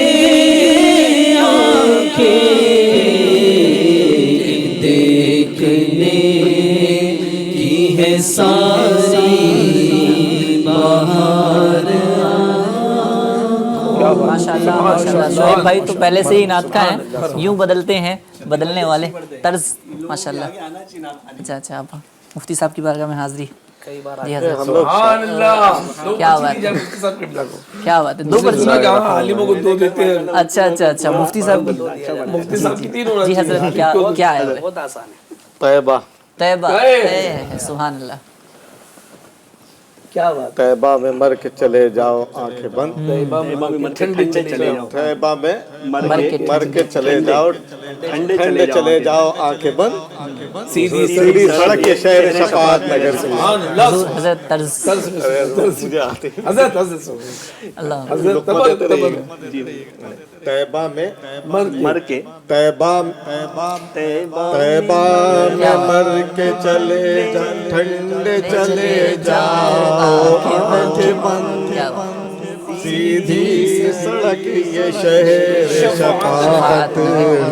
آنکھیں, دیکھنے کی ہے ساری
ماشاءاللہ ماشاءاللہ. شعیب بھائی تو پہلے سے ہی نعت خواں ہیں, یوں بدلتے ہیں بدلنے والے طرز ماشاءاللہ. اچھا آپ مفتی صاحب کی بارگاہ میں حاضری. جی حضرت
سبحان اللہ.
کیا بات ہے کیا بات ہے. 2 پرچی
عالموں کو 2 دیتے ہیں.
اچھا مفتی صاحب
مفتی صاحب کی 3 ہونا
جی حضرت کیا ہے
طیبہ.
طیبہ سبحان اللہ.
کیا بات.
طیبہ میں مر کے چلے جاؤ آنکھیں بند,
ٹھنڈے چلے جاؤ.
طیبہ میں مر کے چلے جاؤ ٹھنڈے چلے جاؤ آنکھیں بند,
سیدھی
سڑک کے شہر شفاعت نگر سے.
حضرت طرز
حضرت
اللہ.
طیبہ میں
مر کے
طیبہ میں مر کے چلے جاؤ ٹھنڈے چلے جاؤ آنکھیں بند, سیدھی سڑک یہ شہر شفاعت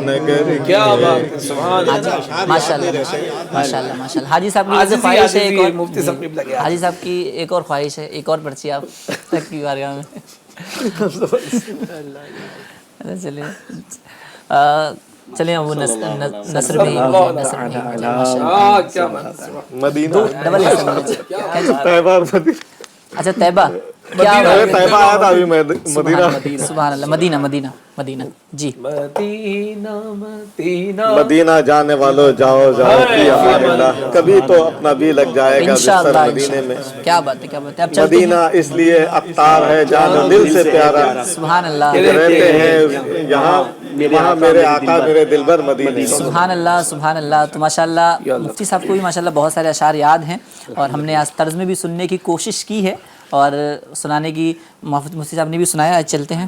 نگر.
کیا بات ہے سبحان اللہ.
ماشاءاللہ ماشاءاللہ ماشاءاللہ. حاجی صاحب کی خواہش ہے ایک اور,
مفتی صاحب کی لگے.
حاجی صاحب کی ایک اور خواہش ہے, ایک اور پرچی آپ تک کی بارگاہ میں. چلیے وہ نصر بھی
مدینہ.
اچھا طیبہ
طیبہ آیا تھا ابھی مدینہ.
سبحان اللہ. مدینہ جی.
مدینہ جانے والوں جاؤ فی امان اللہ, کبھی تو اپنا بھی لگ جائے گا بستر مدینے میں.
کیا بات ہے
مدینہ اس لیے ابتار ہے جان و دل سے پیارا,
سبحان اللہ.
رہتے ہیں یہاں میرے آقا میرے دلبر مدینے.
سبحان اللہ سبحان اللہ. تو ماشاءاللہ مفتی صاحب کو بھی ماشاءاللہ بہت سارے اشعار یاد ہیں, اور ہم نے آج طرز میں بھی سننے کی کوشش کی ہے اور سنانے کی مفتی صاحب نے بھی سنایا. آج چلتے ہیں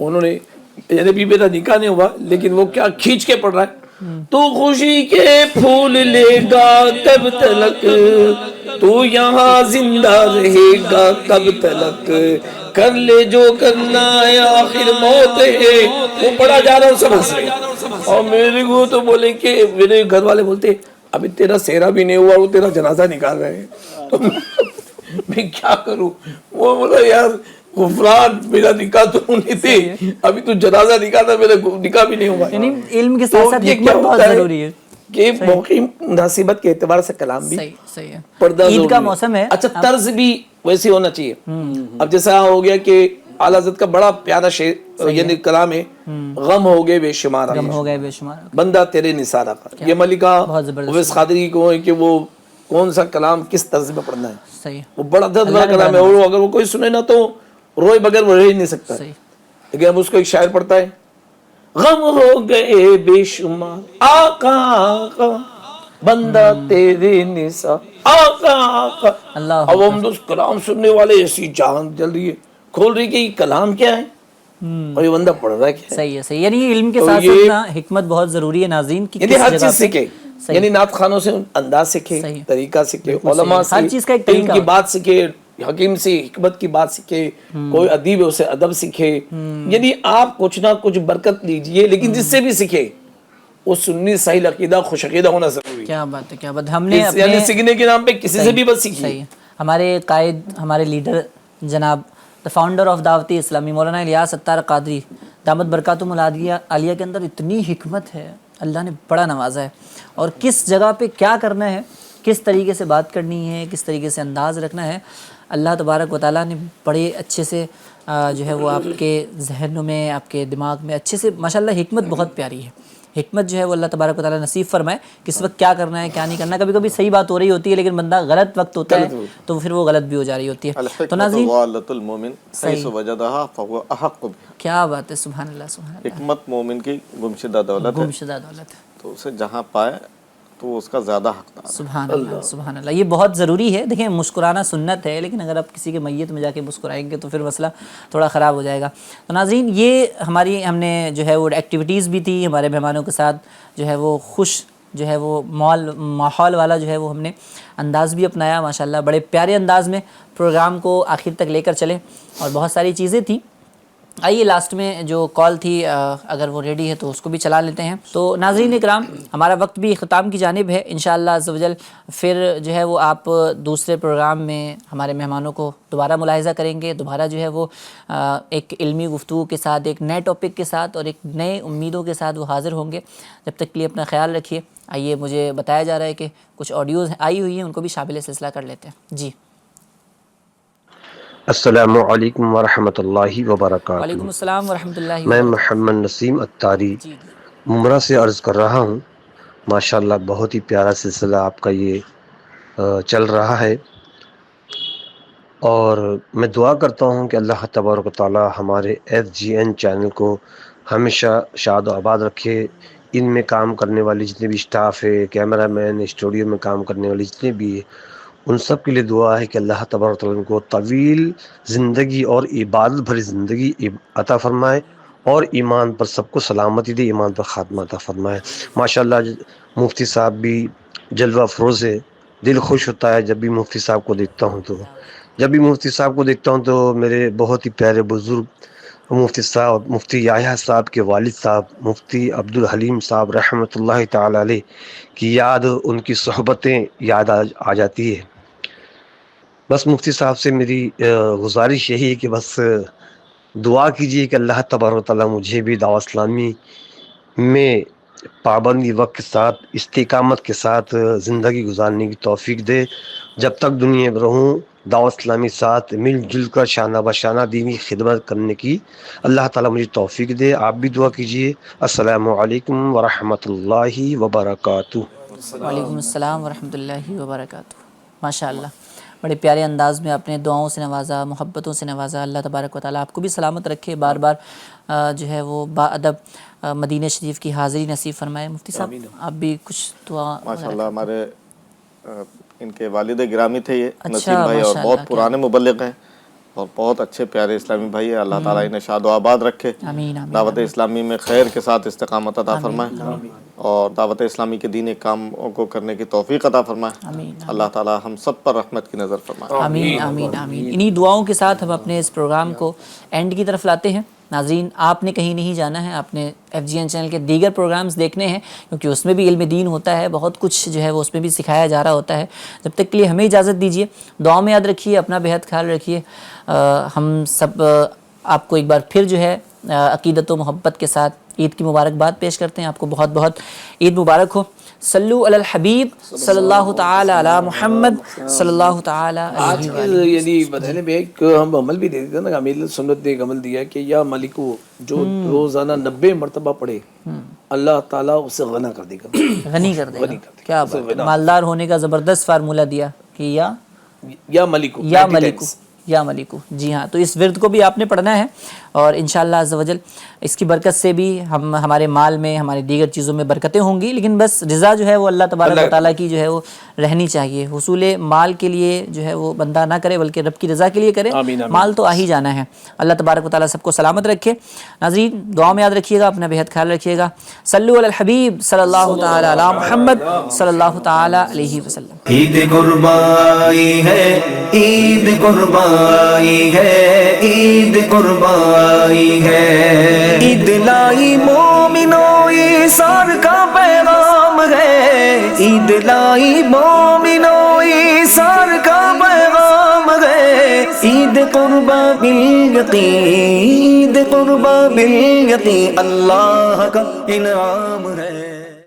انہوں نے یعنی ابھی میرا نکاح نہیں ہوا لیکن وہ کیا کھینچ کے پڑھ رہا ہے تو خوشی کے پھول لے گا کب تلک تو یہاں زندہ رہے گا کب تلک کر لے جو کرنا ہے آخر موت ہے. وہ پڑھا جا رہا ہوں سمجھ سے اور میرے کو تو بولے کہ میرے گھر والے بولتے ابھی تیرا سہرا بھی نہیں ہوا وہ تیرا جنازہ نکال رہے ہیں. تو میں کیا کروں. وہ بولا یار غفران میرا نکاح تو نہیں تھی ابھی تو جنازہ نکالا میرا نکاح بھی نہیں ہوا.
یعنی علم کے ساتھ ساتھ حکمت بہت ضروری ہے
کہ موقع مناسبت کے اعتبار سے کلام بھی
صحیح ہے.
پردہ
عید کا
ضروری
موسم ہے.
اچھا طرز بھی ویسے ہونا چاہیے. اب جیسا ہو گیا کہ اعلیٰ حضرت کا بڑا پیارا شعر یعنی کلام ہے غم ہو گئے بے شمار
غم ہو گئے بے شمار
بندہ تیرے نثارہ کا. یہ ملکہ اویس قادری کو ہے کہ وہ کون سا کلام کس طرز میں پڑھنا ہے.
صحیح
وہ بڑا درد بھرا کلام ہے اور اگر وہ کوئی سنے نا تو روئے بغیر وہ رہ ہی نہیں سکتا. لیکن اب اس کو ایک شاعر پڑھتا ہے غم ہو گئے بے شمار آقا آقا بندہ تیرے نثار آقا آقا. اب ہم تو اس کلام سننے والے ایسی جان جل رہی ہے کھول رہی کہ یہ کلام کیا ہے اور یہ بندہ پڑھ رہا ہے کیا ہے.
صحیح ہے صحیح. یعنی علم کے ساتھ ساتھ حکمت بہت ضروری ہے ناظرین کی.
یعنی ہر چیز سیکھے یعنی نعت خانوں سے انداز سیکھے طریقہ سیکھے علماء سے علم کی بات سیکھے حکیم سے حکمت کی بات سیکھے کوئی ادیب ہے اسے ادب سیکھے. یعنی آپ کچھ نہ کچھ برکت لیجئے لیکن جس سے بھی سیکھے وہ سنی صحیح عقیدہ خوش عقیدہ ہونا ضروری ہے.
کیا بات ہے کیا بات. ہم نے
یعنی سیکھنے کے نام پہ کسی سے بھی بس سیکھیے.
ہمارے قائد ہمارے لیڈر جناب the founder of دعوتی اسلامی مولانا الیاس ستار قادری دامت برکاتہم العالیہ کے اندر اتنی حکمت ہے اللہ نے بڑا نوازا ہے. اور کس جگہ پہ کیا کرنا ہے کس طریقے سے بات کرنی ہے کس طریقے سے انداز رکھنا ہے اللہ تبارک و تعالیٰ نے بڑے اچھے سے جو ہے وہ آپ کے ذہنوں میں آپ کے دماغ میں اچھے سے ماشاءاللہ حکمت بہت پیاری ہے. حکمت جو ہے وہ اللہ تبارک و تعالیٰ نصیب فرمائے کس وقت کیا کرنا ہے کیا نہیں کرنا. کبھی کبھی صحیح بات ہو رہی ہوتی ہے لیکن بندہ غلط وقت ہوتا ہے تو پھر وہ غلط بھی ہو جا رہی ہوتی ہے. تو ناظرین کیا بات ہے سبحان اللہ سبحان اللہ.
حکمت مومن کی گمشدہ دولت ہے تو اسے جہاں پائے تو اس کا زیادہ حقدار.
سبحان اللہ سبحان اللہ. یہ بہت ضروری ہے. دیکھیں مسکرانا سنت ہے لیکن اگر آپ کسی کے میت میں جا کے مسکرائیں گے تو پھر مسئلہ تھوڑا خراب ہو جائے گا. تو ناظرین یہ ہم نے جو ہے وہ ایکٹیویٹیز بھی تھی ہمارے مہمانوں کے ساتھ جو ہے وہ خوش جو ہے وہ ماحول والا جو ہے وہ ہم نے انداز بھی اپنایا ماشاءاللہ. بڑے پیارے انداز میں پروگرام کو آخر تک لے کر چلے اور بہت ساری چیزیں تھیں. آئیے لاسٹ میں جو کال تھی اگر وہ ریڈی ہے تو اس کو بھی چلا لیتے ہیں. تو ناظرین اکرام ہمارا وقت بھی اختتام کی جانب ہے. انشاءاللہ عز و جل پھر جو ہے وہ آپ دوسرے پروگرام میں ہمارے مہمانوں کو دوبارہ ملاحظہ کریں گے. دوبارہ جو ہے وہ ایک علمی گفتگو کے ساتھ ایک نئے ٹاپک کے ساتھ اور ایک نئے امیدوں کے ساتھ وہ حاضر ہوں گے. جب تک کے لیے اپنا خیال رکھیے. آئیے مجھے بتایا جا رہا ہے کہ کچھ آڈیوز آئی ہوئی ہیں ان کو بھی شامل سلسلہ کر لیتے ہیں. جی
السلام علیکم ورحمۃ اللہ وبرکاتہ.
وعلیکم السلام ورحمۃ اللہ.
میں محمد نسیم اتاری ممرہ سے عرض کر رہا ہوں. ماشاءاللہ بہت ہی پیارا سلسلہ آپ کا یہ چل رہا ہے اور میں دعا کرتا ہوں کہ اللہ تبارک و تعالی ہمارے FGN چینل کو ہمیشہ شاد و آباد رکھے. ان میں کام کرنے والی جتنے بھی اسٹاف ہے کیمرہ مین اسٹوڈیو میں کام کرنے والی جتنے بھی ہے ان سب کے لیے دعا ہے کہ اللہ تبارک و تعالیٰ ان کو طویل زندگی اور عبادت بھری زندگی عطا فرمائے اور ایمان پر سب کو سلامتی دے ایمان پر خاتمہ عطا فرمائے. ماشاءاللہ مفتی صاحب بھی جلوہ افروز ہے. دل خوش ہوتا ہے جب بھی مفتی صاحب کو دیکھتا ہوں تو میرے بہت ہی پیارے بزرگ مفتی یحییٰ صاحب کے والد صاحب مفتی عبدالحلیم صاحب رحمۃ اللہ تعالی علیہ کی یاد ان کی صحبتیں یاد آ جاتی ہے. بس مفتی صاحب سے میری گزارش یہی ہے کہ بس دعا کیجیے کہ اللہ تبارک و تعالیٰ مجھے بھی دعوت اسلامی میں پابندی وقت کے ساتھ استقامت کے ساتھ زندگی گزارنے کی توفیق دے. جب تک دنیا میں رہوں دعوت اسلامی ساتھ مل جل کر شانہ بشانہ دینی خدمت کرنے کی اللہ تعالیٰ مجھے توفیق دے. آپ بھی دعا کیجیے. السلام علیکم ورحمۃ اللہ وبرکاتہ.
وعلیکم السلام ورحمۃ اللہ وبرکاتہ. ماشاءاللہ بڑے پیارے انداز میں اپنے دعاؤں سے نوازا محبتوں سے نوازا. اللہ تبارک و تعالیٰ آپ کو بھی سلامت رکھے. بار بار جو ہے وہ با ادب مدینہ شریف کی حاضری نصیب فرمائے. مفتی صاحب آپ بھی کچھ دعا.
ماشاءاللہ ہمارے ان کے والد گرامی تھے یہ
اچھا،
نسیم بھائی، اور
ماشاءاللہ،
بہت پرانے مبلغ ہیں اور بہت اچھے پیارے اسلامی بھائی ہیں. اللہ تعالیٰ انہیں شاد و آباد رکھے،
آمین آمین
دعوت اسلامی میں خیر کے ساتھ استقامت عطا فرمائے اور دعوت اسلامی کے دین کاموں کو کرنے کی توفیق عطا فرمائے.
آمین
اللہ تعالیٰ ہم سب پر رحمت کی نظر فرمائے.
آمین آمین آمین. انہی دعاؤں کے ساتھ ہم اپنے اس پروگرام کو اینڈ کی طرف لاتے ہیں. ناظرین آپ نے کہیں نہیں جانا ہے، آپ نے FGN چینل کے دیگر پروگرامز دیکھنے ہیں کیونکہ اس میں بھی علم دین ہوتا ہے، بہت کچھ جو ہے وہ اس میں بھی سکھایا جا رہا ہوتا ہے. جب تک کے لیے ہمیں اجازت دیجیے، دعا میں یاد رکھیے، اپنا بہت خیال رکھیے. ہم سب آپ کو ایک بار پھر جو ہے عقیدت و محبت کے ساتھ عید کی مبارکباد پیش کرتے ہیں. آپ کو بہت بہت عید مبارک ہو. صلو علی الحبیب صلی اللہ تعالی علی محمد صلی اللہ تعالی
آج
علیہ
کے یعنی بتانے میں ایک ہم عمل بھی دیتے تھے نا، امیر سنت نے ایک عمل دیا کہ یا ملکو جو روزانہ 90 مرتبہ پڑھے اللہ تعالیٰ اسے غنا کر دے گا،
غنی کر دے گا. کیا بات، مالدار ہونے کا زبردست فارمولہ دیا کہ
یا ملکو
یا ملکو یا ملکو. جی ہاں، تو اس ورد کو بھی آپ نے پڑھنا ہے اور انشاءاللہ عز و جل اس کی برکت سے بھی ہمارے مال میں، ہماری دیگر چیزوں میں برکتیں ہوں گی. لیکن بس رضا جو ہے وہ اللہ تبارک و تعالیٰ کی جو ہے وہ رہنی چاہیے. حصول مال کے لیے جو ہے وہ بندہ نہ کرے بلکہ رب کی رضا کے لیے کرے. مال تو آ ہی جانا ہے. اللہ تبارک و تعالیٰ سب کو سلامت رکھے. ناظرین دعا میں یاد رکھیے گا، اپنا بہت خیال رکھیے گا. صلو علی الحبیب صلی اللہ تعالی علی محمد صلی اللہ تعالی علیہ وسلم.
عید قربائی ہے، عید قربائی ہے، عید قربائی ہے. عید لائی مومنوں ایثار کا پیغام ہے، عید لائی مومنوں ایثار کا پیغام ہے. عید قربا بالیقین، عید قربا بالیقین اللہ کا انعام ہے.